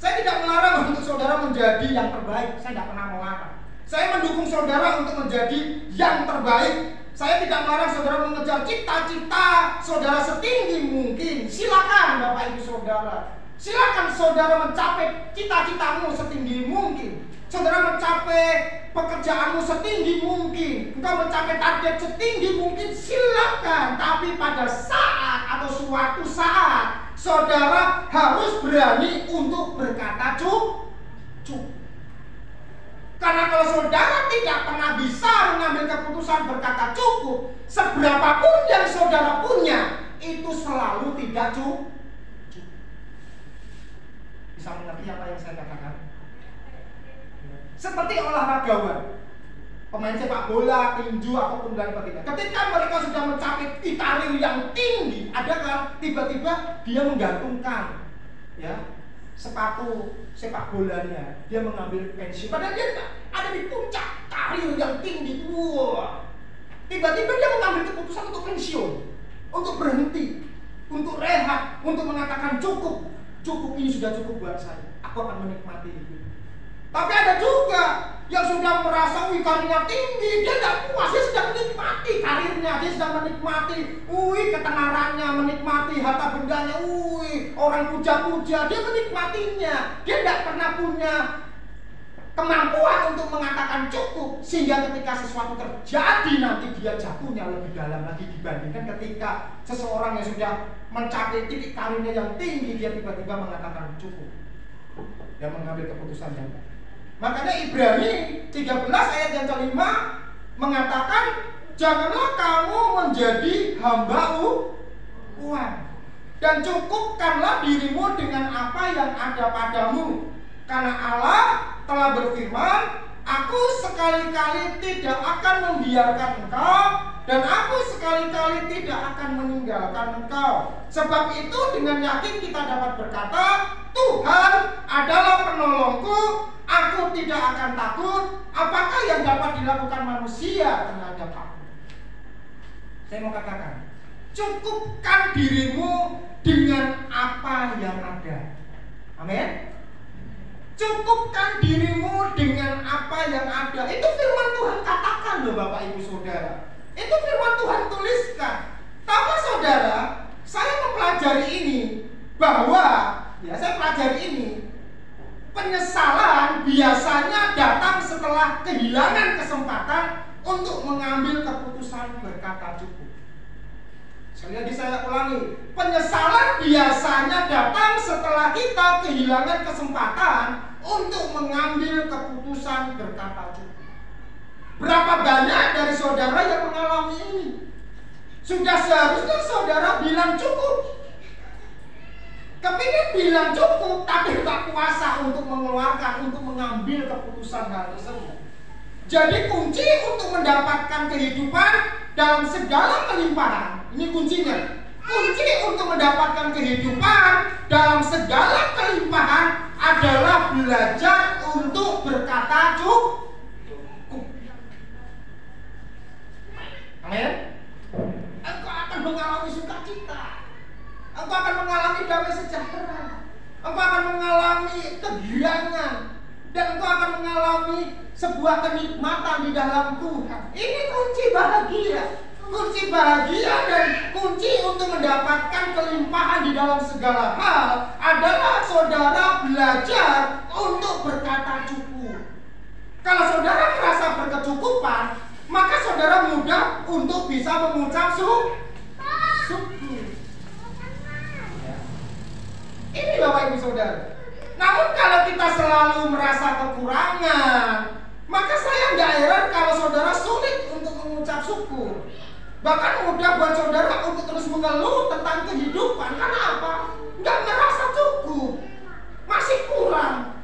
Saya tidak melarang untuk saudara menjadi yang terbaik. Saya tidak pernah melarang. Saya mendukung saudara untuk menjadi yang terbaik. Saya tidak melarang saudara mengejar cita-cita saudara setinggi mungkin. Silakan Bapak Ibu Saudara. Silakan saudara mencapai cita-citamu setinggi mungkin. Saudara mencapai pekerjaanmu setinggi mungkin. Engkau mencapai target setinggi mungkin. Silakan. Tapi pada saat atau suatu saat saudara harus berani untuk berkata cukup. Karena kalau saudara tidak pernah bisa mengambil keputusan berkata cukup, seberapapun yang saudara punya, itu selalu tidak cukup. Bisa mengerti apa yang saya katakan? Seperti olahragawan, pemain sepak bola, tinju, ataupun dan sebagainya. Ketika mereka sudah mencapai karir yang tinggi, ada kan tiba-tiba dia menggantungkan ya sepatu sepak bolanya, dia mengambil pensiun. Padahal dia ada di puncak karir yang tinggi. Wah, tiba-tiba dia mengambil keputusan untuk pensiun, untuk berhenti, untuk rehat, untuk mengatakan cukup ini sudah cukup buat saya. Aku akan menikmati itu. Tapi ada juga yang sudah merasa karirnya tinggi, dia tidak puas, dia sedang menikmati karirnya, dia sedang menikmati ketenarannya, menikmati harta bendanya, orang puja-puja, dia menikmatinya. Dia tidak pernah punya kemampuan untuk mengatakan cukup, sehingga ketika sesuatu terjadi nanti dia jatuhnya lebih dalam lagi dibandingkan ketika seseorang yang sudah mencapai titik karirnya yang tinggi, dia tiba-tiba mengatakan cukup dan mengambil keputusan yang baik. Makanya Ibrani 13 ayat yang kelima mengatakan, janganlah kamu menjadi hamba uang, dan cukupkanlah dirimu dengan apa yang ada padamu, karena Allah telah berfirman, aku sekali-kali tidak akan membiarkan engkau, dan aku sekali-kali tidak akan meninggalkan engkau. Sebab itu dengan yakin kita dapat berkata, Tuhan adalah penolongku, aku tidak akan takut. Apakah yang dapat dilakukan manusia terhadap aku? Saya mau katakan, cukupkan dirimu dengan apa yang ada. Amin. Cukupkan dirimu dengan apa yang ada. Itu firman Tuhan katakan loh Bapak Ibu Saudara. Itu firman Tuhan tuliskan. Tapi saudara, saya mempelajari ini bahwa saya pelajari ini, penyesalan biasanya datang setelah kehilangan kesempatan untuk mengambil keputusan berkata cukup. Sekali lagi saya ulangi, penyesalan biasanya datang setelah kita kehilangan kesempatan untuk mengambil keputusan berkata cukup. Berapa banyak dari saudara yang mengalami ini? Sudah seharusnya saudara bilang cukup, kepingin bilang cukup, tapi tak kuasa untuk mengeluarkan, untuk mengambil keputusan hal tersebut. Jadi kunci untuk mendapatkan kehidupan dalam segala kelimpahan, ini kuncinya. Kunci untuk mendapatkan kehidupan dalam segala kelimpahan adalah belajar untuk berkata cukup. Amin. Engkau akan mengalami sukacita, engkau akan mengalami damai sejahtera, engkau akan mengalami kegirangan, dan engkau akan mengalami sebuah kenikmatan di dalam Tuhan. Ini kunci bahagia. Kunci bahagia dan kunci untuk mendapatkan kelimpahan di dalam segala hal adalah saudara belajar untuk berkata cukup. Kalau saudara merasa berkecukupan, maka saudara mudah untuk bisa mengucap syukur. Ini Bapak Ibu Saudara. Namun kalau kita selalu merasa kekurangan, maka saya nggak heran kalau saudara sulit untuk mengucap syukur. Bahkan mudah buat saudara untuk terus mengeluh tentang kehidupan. Karena apa? Nggak merasa cukup, masih kurang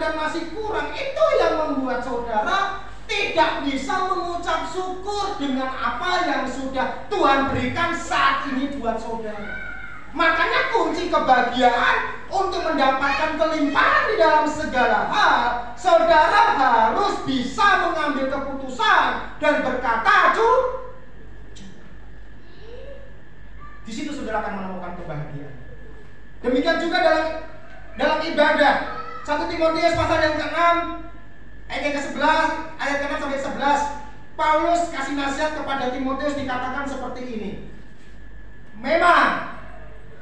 dan masih kurang. Itu yang membuat saudara tidak bisa mengucap syukur dengan apa yang sudah Tuhan berikan saat ini buat saudara. Makanya kunci kebahagiaan untuk mendapatkan kelimpahan di dalam segala hal, saudara harus bisa mengambil keputusan dan berkata cukup. Di situ saudara akan menemukan kebahagiaan. Demikian juga dalam ibadah. 1 Timotius pasal yang ke-6 ayat yang ke-11, ayat ke-6 sampai 11, Paulus kasih nasihat kepada Timotius, dikatakan seperti ini. Memang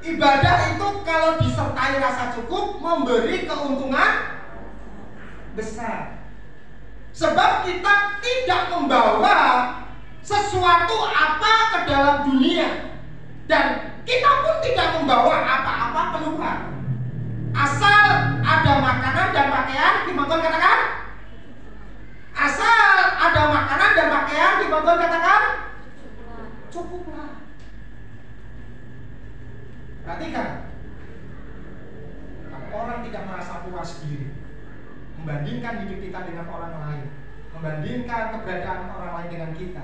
ibadah itu kalau disertai rasa cukup memberi keuntungan besar. Sebab kita tidak membawa sesuatu apa ke dalam dunia, dan kita pun tidak membawa apa-apa keluar. Asal ada makanan dan pakaian, Timotius katakan. Asal ada makanan dan pakaian, Timotius katakan cukuplah. Perhatikan, orang tidak merasa puas diri, membandingkan hidup kita dengan orang lain, membandingkan keberadaan orang lain dengan kita,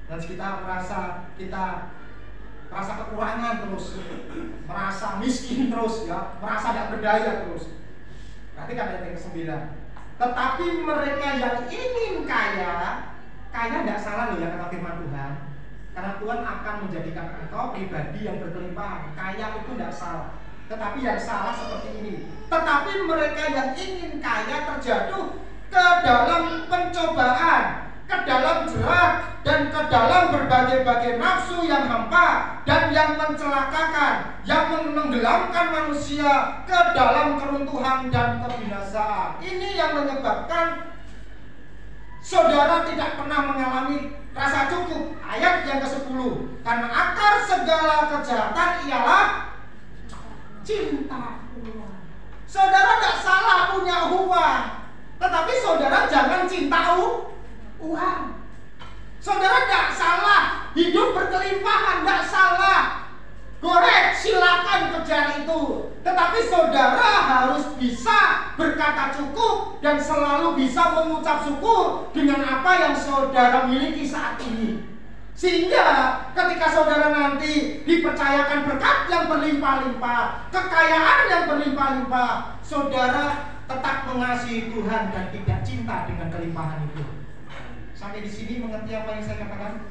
dan kita merasa kita merasa kekurangan terus, merasa miskin terus, ya, merasa tidak berdaya terus. Perhatikan ayat yang ke-9. Tetapi mereka yang ingin kaya tidak salah loh ya kata firman Tuhan. Karena Tuhan akan menjadikan engkau pribadi yang berkelimpahan. Kaya itu tidak salah. Tetapi yang salah seperti ini. Tetapi mereka yang ingin kaya terjatuh ke dalam pencobaan, ke dalam jerat, dan ke dalam berbagai-bagai nafsu yang hampa dan yang mencelakakan, yang menenggelamkan manusia ke dalam keruntuhan dan kebinasaan. Ini yang menyebabkan saudara tidak pernah mengalami rasa cukup. Ayat yang ke-10. Karena akar segala kejahatan ialah cinta uang. Saudara tidak salah punya uang, tetapi saudara jangan cinta uang. Saudara tidak salah hidup berkelimpahan, tidak salah. Korek, silakan kejar itu. Tetapi saudara harus bisa berkata cukup dan selalu bisa mengucap syukur dengan apa yang saudara miliki saat ini. Sehingga ketika saudara nanti dipercayakan berkat yang berlimpah-limpah, kekayaan yang berlimpah-limpah, saudara tetap mengasihi Tuhan dan tidak cinta dengan kelimpahan itu. Sampai di sini mengerti apa yang saya katakan?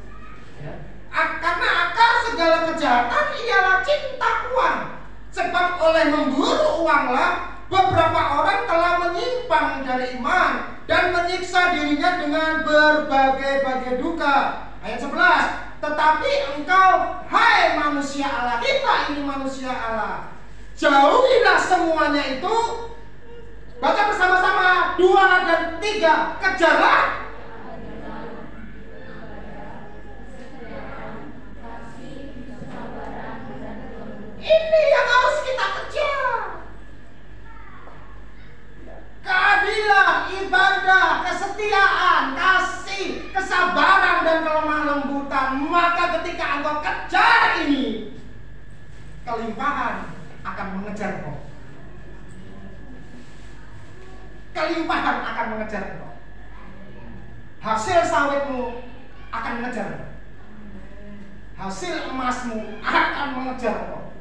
Ya. Karena akar segala kejahatan ialah cinta uang. Sebab oleh memburu uanglah beberapa orang telah menyimpang dari iman dan menyiksa dirinya dengan berbagai-bagai duka. Ayat 11. Tetapi engkau, hai manusia Allah, kita ini manusia Allah, jauhilah semuanya itu. Baca bersama-sama 2 dan 3. Kejarlah ini yang harus kita kejar. Keadilan, ibadah, kesetiaan, kasih, kesabaran, dan kelemah lembutan. Maka ketika engkau kejar ini, kelimpahan akan mengejar engkau. Kelimpahan akan mengejar engkau. Hasil sawitmu akan mengejar engkau. Hasil emasmu akan mengejar engkau.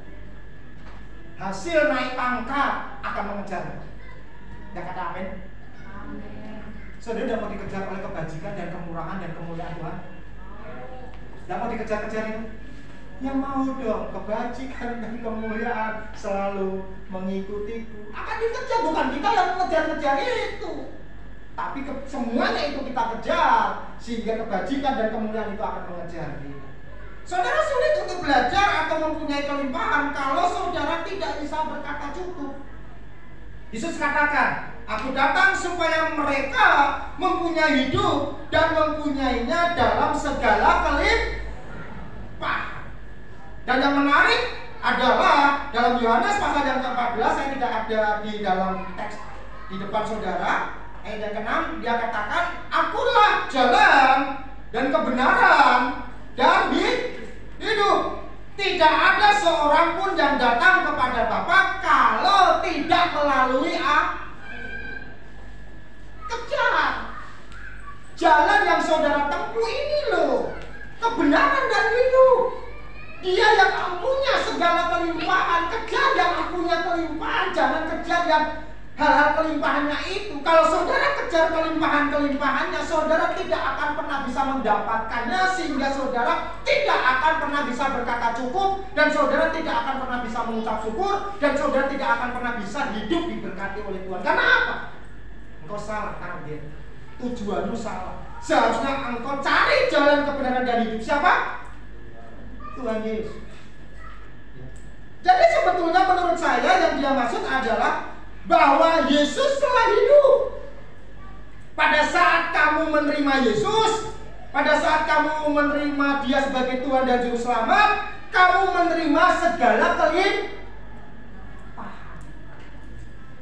Hasil naik pangkat akan mengejar. Tidak kata amin? Amin. Saudara tidak mau dikejar oleh kebajikan dan kemurahan dan kemuliaan Tuhan? Tidak mau dikejar-kejar itu? Ya mau dong, kebajikan dan kemuliaan selalu mengikutiku. Akan dikejar, bukan kita yang mengejar-kejar itu, tapi semuanya itu kita kejar, sehingga kebajikan dan kemuliaan itu akan mengejar kita. Saudara sulit untuk belajar atau mempunyai kelimpahan kalau saudara tidak bisa berkata cukup. Yesus katakan, aku datang supaya mereka mempunyai hidup dan mempunyainya dalam segala kelimpahan. Dan yang menarik adalah dalam Yohanes pasal yang ke-14, saya tidak ada di dalam teks di depan saudara, ayat yang ke-6, dia katakan, akulah jalan dan kebenaran dan hidup. Tidak ada seorang pun yang datang kepada Bapa kalau tidak melalui kejar. Jalan yang saudara tempuh ini loh, kebenaran dan hidup. Dia yang punya segala kelimpahan, kejar yang punya kelimpahan, jangan kejar yang hal-hal kelimpahannya itu. Kalau saudara kejar kelimpahan-kelimpahannya, saudara tidak akan pernah bisa mendapatkannya, sehingga saudara tidak akan pernah bisa berkata cukup, dan saudara tidak akan pernah bisa mengucap syukur, dan saudara tidak akan pernah bisa hidup diberkati oleh Tuhan. Karena apa? Engkau salah target, tujuanmu salah. Seharusnya engkau cari jalan kebenaran dan hidup. Siapa? Tuhan Yesus. Jadi sebetulnya menurut saya yang dia maksud adalah bahwa Yesus telah hidup. Pada saat kamu menerima Yesus, pada saat kamu menerima Dia sebagai Tuhan dan Juru Selamat, kamu menerima segala kelimpahan.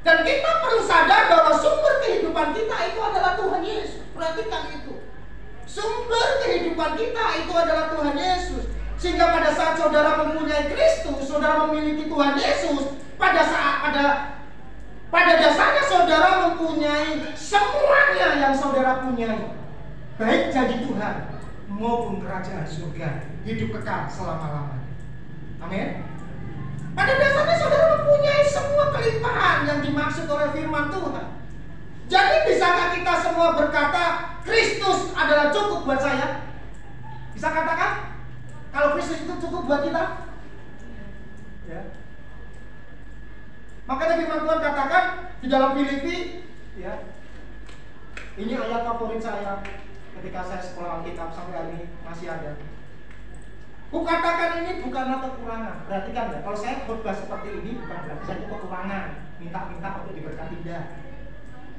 Dan kita perlu sadar bahwa sumber kehidupan kita itu adalah Tuhan Yesus. Perhatikan itu. Sumber kehidupan kita itu adalah Tuhan Yesus. Sehingga pada saat saudara mempunyai Kristus, saudara memiliki Tuhan Yesus, pada dasarnya saudara mempunyai semuanya yang saudara punyai, baik janji Tuhan maupun kerajaan surga, hidup kekal selama-lamanya. Amin. Pada dasarnya saudara mempunyai semua kelimpahan yang dimaksud oleh firman Tuhan. Jadi bisakah kita semua berkata Kristus adalah cukup buat saya? Bisa katakan? Kalau Kristus itu cukup buat kita? Ya. Makanya firman Tuhan katakan di dalam Filipi, ya. Ini ayat favorit saya ketika saya sekolah Alkitab sampai hari ini masih ada. Kukatakan ini bukanlah kekurangan. Perhatikan ya, kalau saya khotbah seperti ini bukan berarti saya itu kekurangan, minta-minta untuk diberkati. Tidak.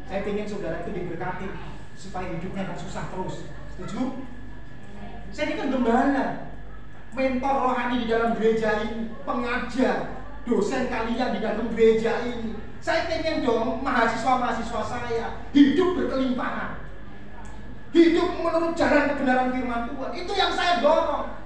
Saya ingin saudara itu diberkati supaya hidupnya tidak susah terus. Setuju? Saya ini kan gembala, mentor rohani di dalam gereja ini, pengajar, dosen kalian di dalam gereja ini. Saya ingin dong mahasiswa-mahasiswa saya hidup berkelimpahan, hidup menurut jalan kebenaran firman Tuhan. Itu yang saya dorong.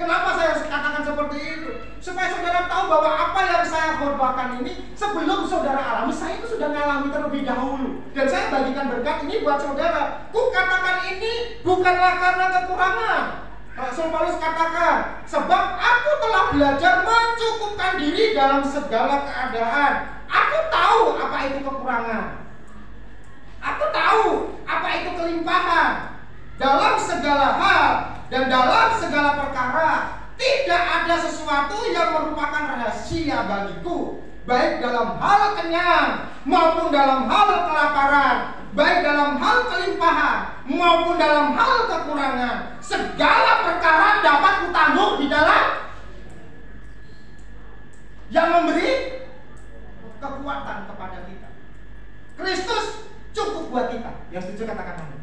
Kenapa saya katakan seperti itu? Supaya saudara tahu bahwa apa yang saya khotbahkan ini sebelum saudara alami, saya itu sudah mengalami terlebih dahulu. Dan saya bagikan berkat ini buat saudara. Kukatakan ini bukanlah karena kekurangan. Rasul Paulus katakan, sebab aku telah belajar mencukupkan diri dalam segala keadaan. Aku tahu apa itu kekurangan. Aku tahu apa itu kelimpahan. Dalam segala hal dan dalam segala perkara tidak ada sesuatu yang merupakan rahasia bagiku, baik dalam hal kenyang maupun dalam hal kelaparan, baik dalam hal kelimpahan maupun dalam hal kekurangan. Segala perkara dapat kutanggung di dalam yang memberi kekuatan kepada kita. Kristus cukup buat kita. Yang setuju katakan amin.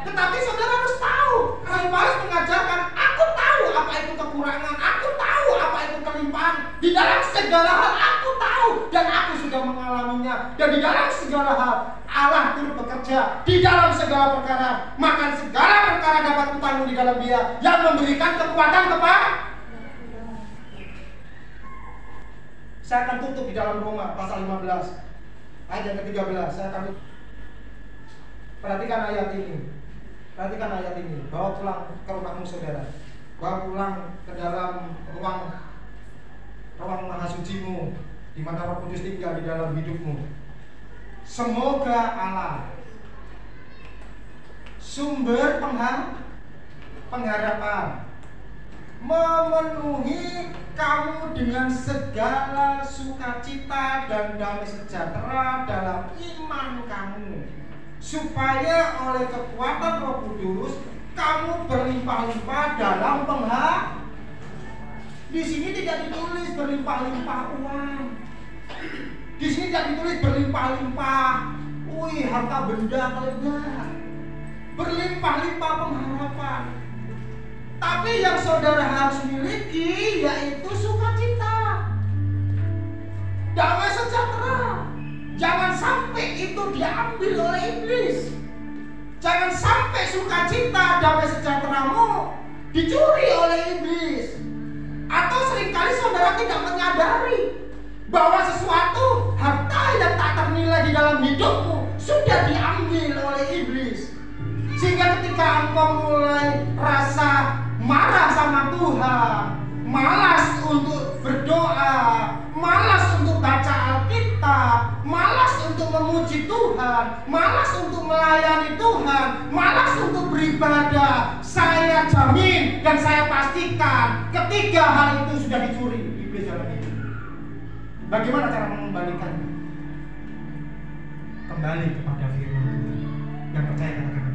Tetapi saudara harus tahu, Rasul Paulus mengajarkan, aku tahu apa itu kekurangan, aku tahu apa itu kelimpahan. Di dalam segala hal aku tahu dan aku sudah mengalaminya. Dan di dalam segala hal Allah turut bekerja di dalam segala perkara. Maka segala perkara dapat kutanggung di dalam Dia yang memberikan kekuatan kepada. Saya akan tutup di dalam Roma pasal 15 ayat yang ke-13. Saya akan tutup. Perhatikan ayat ini. Perhatikan ayat ini. Bawa pulang ke rumahmu saudara. Bawa pulang ke dalam ruang mahasucimu, di mana Roh Kudus tinggal di dalam hidupmu. Semoga Allah, sumber pengharapan, memenuhi kamu dengan segala sukacita dan damai sejahtera dalam iman kamu, supaya oleh kekuatan Roh Kudus kamu berlimpah-limpah dalam pengharapan. Di sini tidak ditulis berlimpah-limpah uang. Di sini tidak ditulis berlimpah-limpah, wih harta benda lebar. Berlimpah-limpah pengharapan. Tapi yang saudara harus miliki yaitu sukacita, damai sejahtera. Jangan sampai itu diambil oleh iblis. Jangan sampai sukacita, damai sejahteramu dicuri oleh iblis. Atau seringkali saudara tidak menyadari bahwa sesuatu harta yang tak ternilai di dalam hidupmu sudah diambil oleh iblis. Sehingga ketika engkau mulai rasa marah sama Tuhan, malas untuk berdoa, malas untuk baca Alkitab, malas untuk memuji Tuhan, malas untuk melayani Tuhan, malas untuk beribadah, saya jamin dan saya pastikan ketiga hal itu sudah dicuri iblis dalam hidup. Bagaimana cara mengembalikannya? Kembali kepada firman Tuhan. Yang percaya katakan,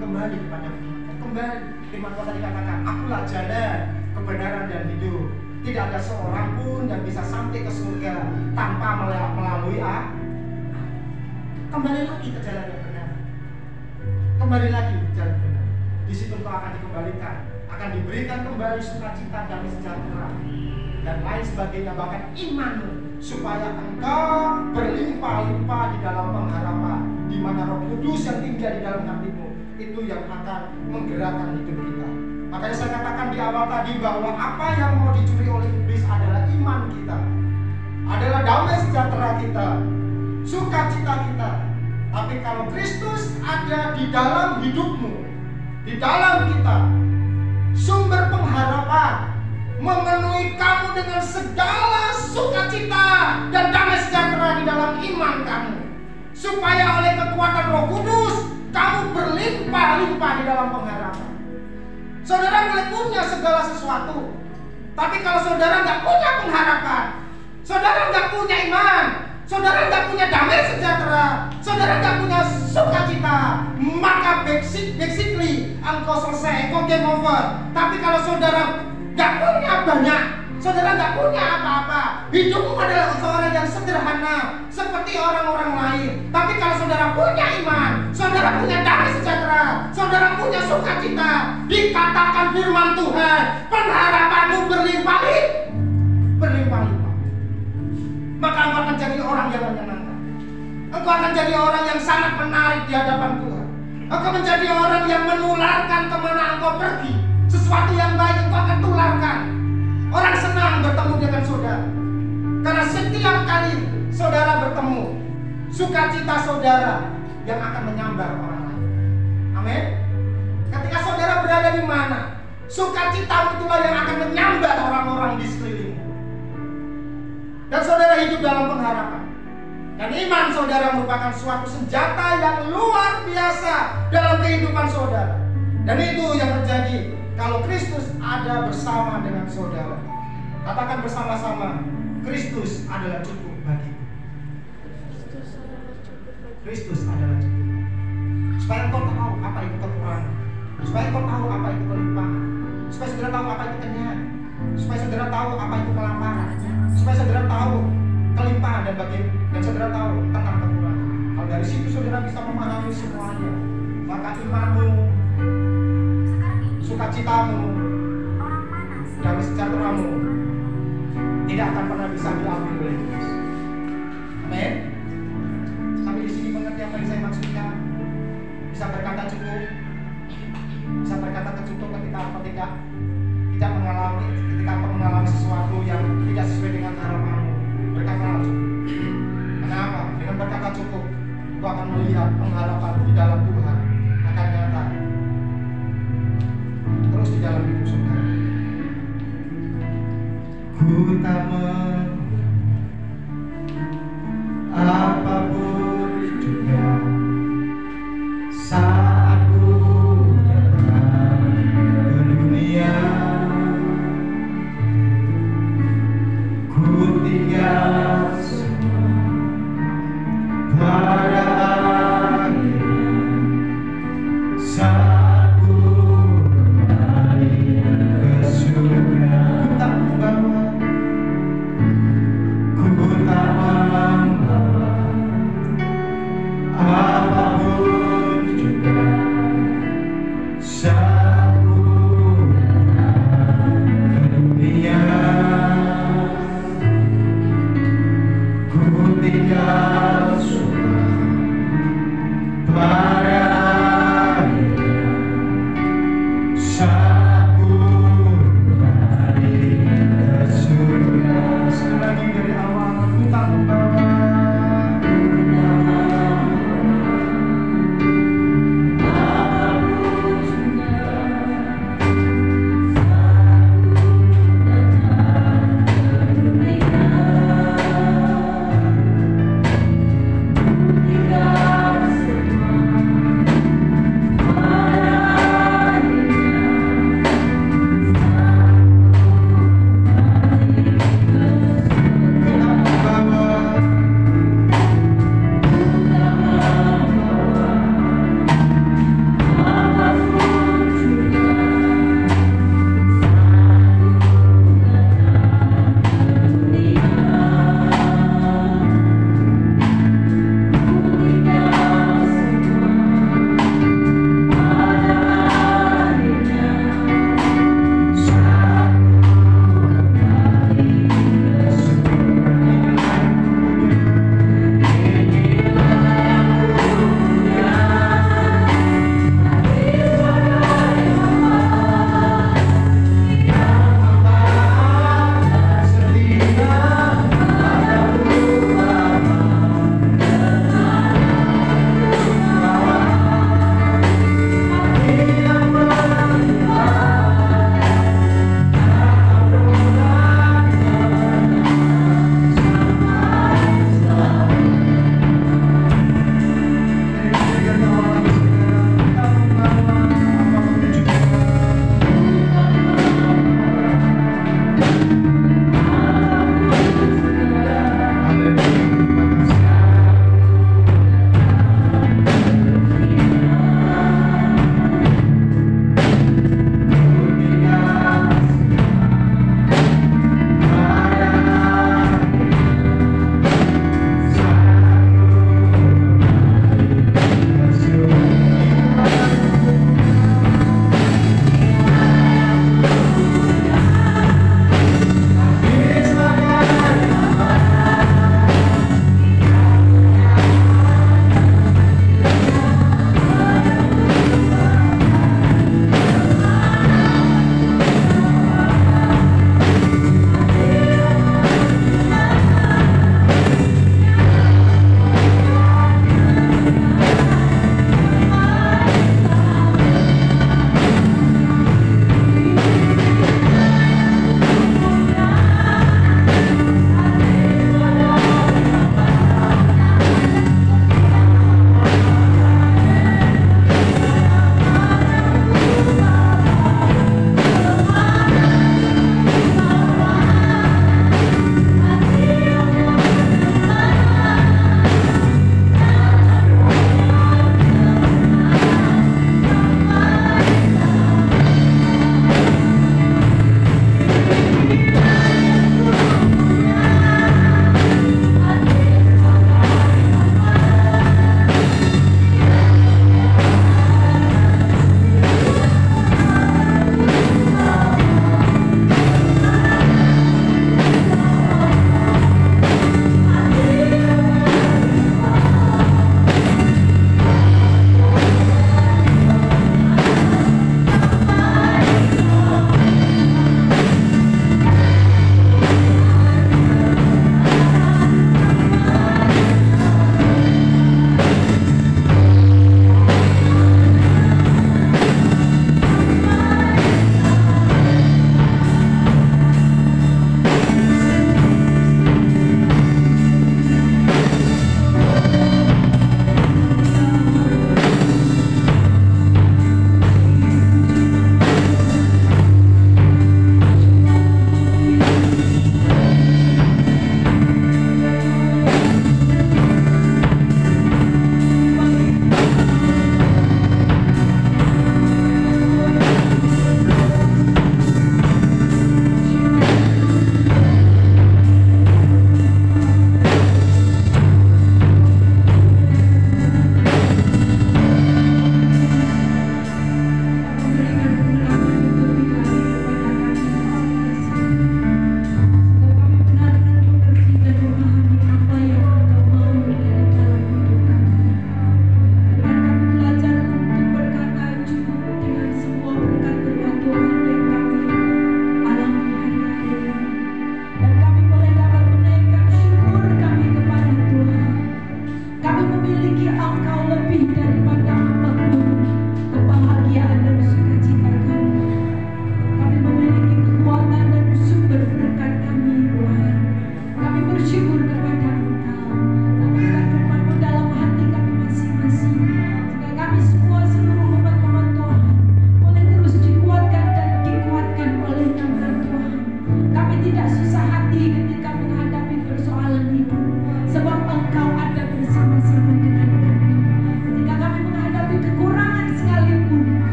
kembali kepada firman. Kembali firman Tuhan tadi katakan, akulah jalan, kebenaran dan hidup. Tidak ada seorang pun yang bisa sampai ke surga tanpa melalui Kembali lagi ke jalan yang benar. Kembali lagi ke jalan yang benar. Di situ engkau akan dikembalikan, akan diberikan kembali sukacita dan sejahtera dan lain sebagainya, bahkan imanmu, supaya engkau berlimpah-limpah di dalam pengharapan, di mana Roh Kudus yang tinggal di dalam hatimu itu yang akan menggerakkan hidup kita. Makanya saya katakan di awal tadi bahwa apa yang mau dicuri oleh iblis adalah iman kita, adalah damai sejahtera kita, sukacita kita. Tapi kalau Kristus ada di dalam hidupmu, di dalam kita, sumber pengharapan, memenuhi kamu dengan segala sukacita dan damai sejahtera di dalam iman kamu, supaya oleh kekuatan Roh Kudus kamu berlimpah-limpah di dalam pengharapan. Saudara boleh punya segala sesuatu, tapi kalau saudara nggak punya pengharapan, saudara nggak punya iman, saudara nggak punya damai sejahtera, saudara nggak punya sukacita, maka basically engkau selesai, engkau game over. Tapi kalau saudara nggak punya banyak, saudara nggak punya apa-apa, hidupmu adalah seorang yang sederhana seperti orang-orang lain. Tapi kalau saudara punya iman, saudara punya damai sejahtera, saudara punya sukacita, dikatakan firman Tuhan, pengharapanmu berlimpah-limpah, maka engkau akan jadi orang yang menyenangkan. Engkau akan jadi orang yang sangat menarik di hadapan Tuhan. Engkau menjadi orang yang menularkan kemana engkau pergi. Sesuatu yang baik engkau akan tularkan. Orang senang bertemu dengan saudara, karena setiap kali saudara bertemu, sukacita saudara yang akan menyambar orang lain. Amin. Ketika saudara berada di mana, sukacita itulah yang akan menyambar orang-orang di sekelilingmu. Dan saudara hidup dalam pengharapan. Dan iman saudara merupakan suatu senjata yang luar biasa dalam kehidupan saudara. Dan itu yang terjadi kalau Kristus ada bersama dengan saudara. Katakan bersama-sama, Kristus adalah cukup bagiku. Kristus adalah cukup. Supaya engkau tahu apa itu kekurangan, supaya engkau tahu apa itu kelimpahan, supaya saudara tahu apa itu kenyang, supaya saudara tahu apa itu kelaparan, supaya saudara tahu kelimpahan dan saudara tahu tentang kekurangan. Kalau dari situ saudara bisa memahami semuanya, maka imanmu, sukacitamu, damai sejahteramu tidak akan pernah bisa diambil oleh Yesus. Amin. Sampai di sini mengerti apa yang saya maksudkan? Bisa berkata cukup, bisa berkata kecukup ketika tidak mengalami sesuatu yang tidak sesuai dengan harapanmu. Berkatalah cukup. Kenapa? Dengan berkata cukup, engkau akan melihat pengharapan di dalam Tuhan akan nyata terus di dalam hidup saudara. Ku tak mau apapun juga saat ku datang ke dunia. Ku tinggal semua pada akhirnya saat ku kembali ke surga. Ku tak membawa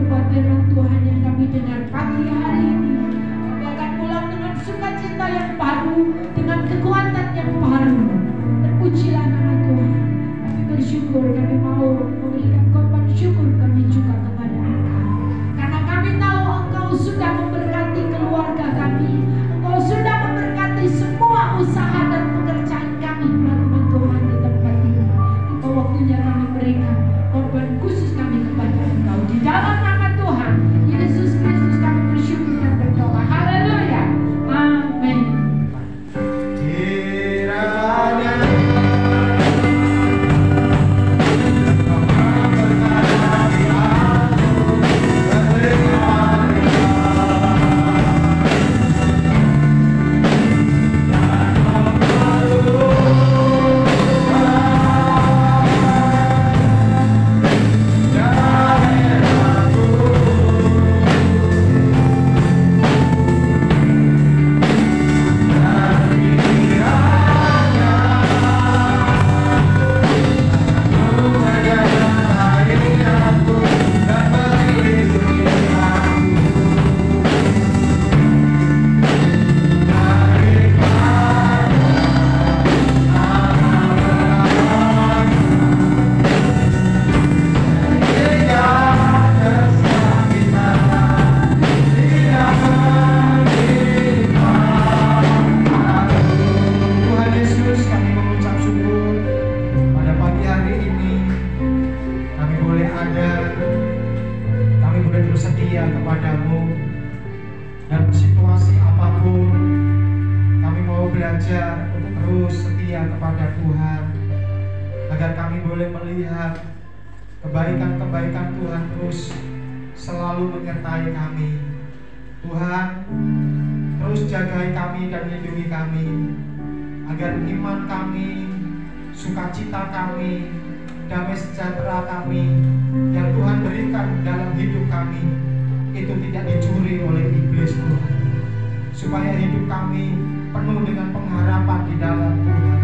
buat firman Tuhan yang kami dengar pagi hari ini. Kami akan pulang dengan sukacita yang baru, dengan kekuatan yang baru. Terpujilah nama Tuhan. Kami bersyukur, kami mau memberikan korban syukur kami juga kepada Engkau. Karena kami tahu Engkau sudah memberkati keluarga kami, Engkau sudah memberkati semua usaha dan pekerjaan kami, teman-teman Tuhan di tempat ini. Itu waktunya kami berikan korban khusus kami kepada Engkau. Di dalam nama Tuhan Yesus Kristus kami bersyukur dan berdoa. Haleluya. Amin. Kiranya kebaikan Tuhan terus selalu menyertai kami. Tuhan, terus jagai kami dan lindungi kami, agar iman kami, sukacita kami, damai sejahtera kami yang Tuhan berikan dalam hidup kami itu tidak dicuri oleh iblis, Tuhan. Supaya hidup kami penuh dengan pengharapan di dalam Tuhan,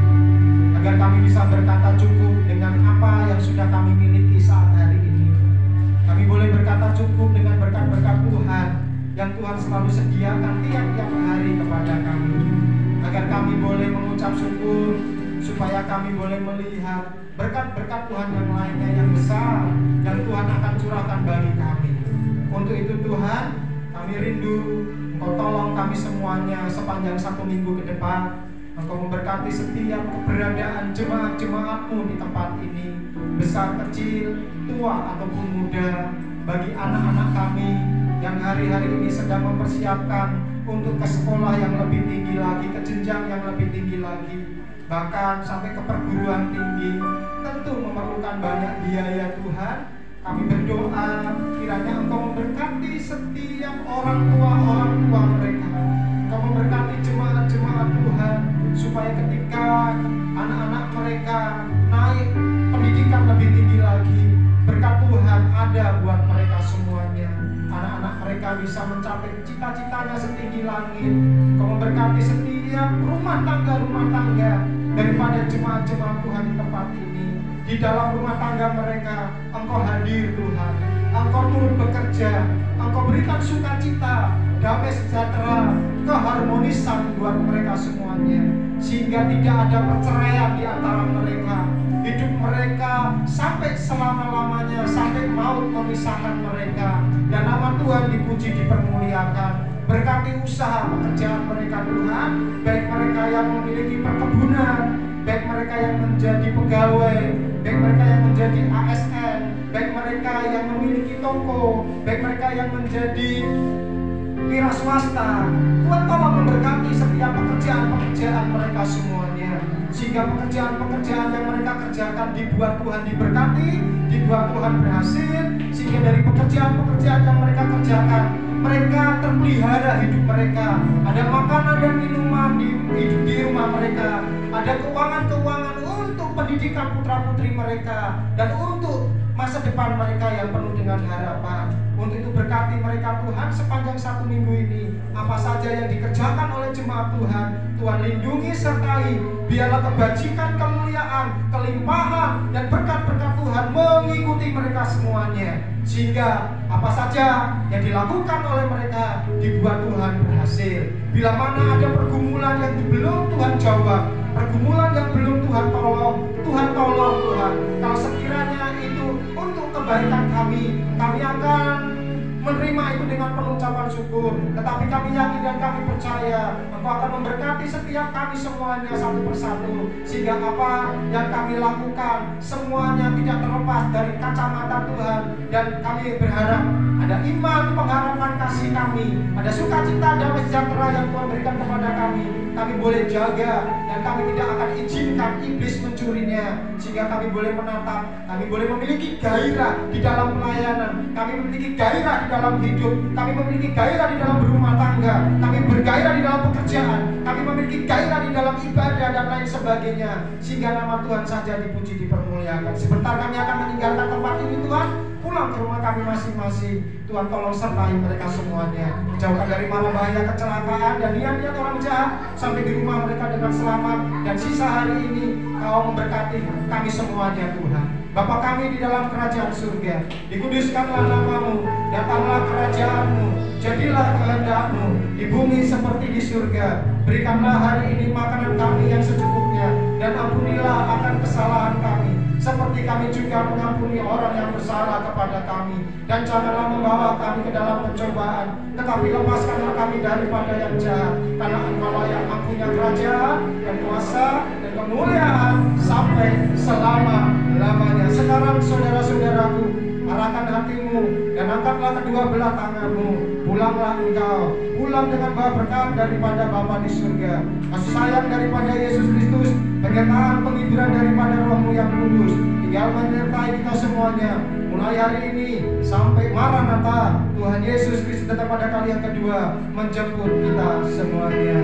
agar kami bisa berkata cukup dengan apa yang sudah kami miliki saat hari ini. Kami boleh berkata cukup dengan berkat-berkat Tuhan yang Tuhan selalu sediakan tiap-tiap hari kepada kami, agar kami boleh mengucap syukur, supaya kami boleh melihat berkat-berkat Tuhan yang lainnya yang besar yang Tuhan akan curahkan bagi kami. Untuk itu Tuhan, kami rindu Engkau tolong kami semuanya sepanjang 1 minggu ke depan. Engkau memberkati setiap keberadaan jemaat-jemaat-Mu di tempat ini, besar kecil, tua ataupun muda, bagi anak-anak kami yang hari-hari ini sedang mempersiapkan untuk ke sekolah yang lebih tinggi lagi, ke jenjang yang lebih tinggi lagi, bahkan sampai ke perguruan tinggi, tentu memerlukan banyak biaya. Tuhan, kami berdoa kiranya Engkau memberkati setiap orang tua mereka. Engkau memberkati jemaat-jemaat Tuhan, supaya ketika anak-anak mereka naik pendidikan lebih tinggi lagi, berkat Tuhan ada buat mereka semuanya. Anak-anak mereka bisa mencapai cita-citanya setinggi langit. Engkau memberkati setiap rumah tangga daripada jemaat-jemaat Tuhan di tempat ini. Di dalam rumah tangga mereka Engkau hadir, Tuhan. Engkau turut bekerja, Engkau berikan sukacita, damai sejahtera, keharmonisan buat mereka semuanya, sehingga tidak ada perceraian di antara mereka. Hidup mereka sampai selama-lamanya, sampai maut memisahkan mereka. Dan nama Tuhan dipuji, dipermuliakan. Berkati usaha pekerjaan mereka, Tuhan, baik mereka yang memiliki perkebunan, baik mereka yang menjadi pegawai, baik mereka yang menjadi ASN, baik mereka yang memiliki toko, baik mereka yang menjadi wira swasta. Tuhan tolong memberkati setiap pekerjaan-pekerjaan mereka semuanya, sehingga pekerjaan-pekerjaan yang mereka kerjakan dibuat Tuhan diberkati, dibuat Tuhan berhasil, sehingga dari pekerjaan-pekerjaan yang mereka kerjakan, mereka terpelihara hidup mereka. Ada makanan dan minuman di rumah mereka, ada keuangan-keuangan untuk pendidikan putra-putri mereka, dan untuk masa depan mereka yang penuh dengan harapan. Untuk itu berkati mereka Tuhan sepanjang 1 minggu ini. Apa saja yang dikerjakan oleh jemaat Tuhan, Tuhan lindungi sertai. Biarlah kebajikan, kemuliaan, kelimpahan, dan berkat-berkat Tuhan mengikuti mereka semuanya. Sehingga apa saja yang dilakukan oleh mereka dibuat Tuhan berhasil. Bila mana ada pergumulan yang belum Tuhan jawab, pergumulan yang belum Tuhan tolong, Tuhan tolong Tuhan. Kalau sekiranya itu untuk kebaikan kami akan menerima itu dengan penuh ucapan syukur. Tetapi kami yakin dan kami percaya Engkau akan memberkati setiap kami semuanya satu persatu, sehingga apa yang kami lakukan semuanya tidak terlepas dari kacamata Tuhan. Dan kami berharap ada iman, pengharapan, kasih kami, ada sukacita, damai sejahtera yang Tuhan berikan kepada kami. Kami boleh jaga dan kami tidak akan izinkan iblis mencurinya, sehingga kami boleh menatap, kami boleh memiliki gairah di dalam pelayanan, kami memiliki gairah di dalam hidup, kami memiliki gairah di dalam berumah tangga, kami bergairah di dalam pekerjaan, kami memiliki gairah di dalam ibadah dan lain sebagainya, sehingga nama Tuhan saja dipuji, dipermuliakan. Sebentar kami akan meninggalkan tempat ini Tuhan, pulang ke rumah kami masing-masing. Tuhan tolong sertai mereka semuanya, jauhkan dari mara bahaya, kecelakaan, dan niat-niat orang jahat, sampai di rumah mereka dengan selamat. Dan sisa hari ini Kau memberkati kami semuanya Tuhan. Bapa kami di dalam kerajaan surga, dikuduskanlah namamu, datanglah kerajaanmu, jadilah kehendak-mu di bumi seperti di surga. Berikanlah hari ini makanan kami yang secukupnya, dan ampunilah akan kesalahan kami, seperti kami juga mengampuni orang yang bersalah kepada kami. Dan janganlah membawa kami ke dalam pencobaan, tetapi lepaskanlah kami daripada yang jahat. Karena Engkau yang mempunyai kerajaan dan kuasa dan kemuliaan sampai selama-lamanya. Sekarang saudara-saudaraku, arahkan hatimu dan angkatlah kedua belah tanganmu. Pulanglah engkau, pulang dengan bawa berkat daripada Bapa di surga, kasih sayang daripada Yesus Kristus, penyertaan penghiburan daripada Roh-Mu yang kudus, tinggal menyertai kita semuanya mulai hari ini sampai Maranatha. Tuhan Yesus Kristus datang pada kali yang kedua menjemput kita semuanya.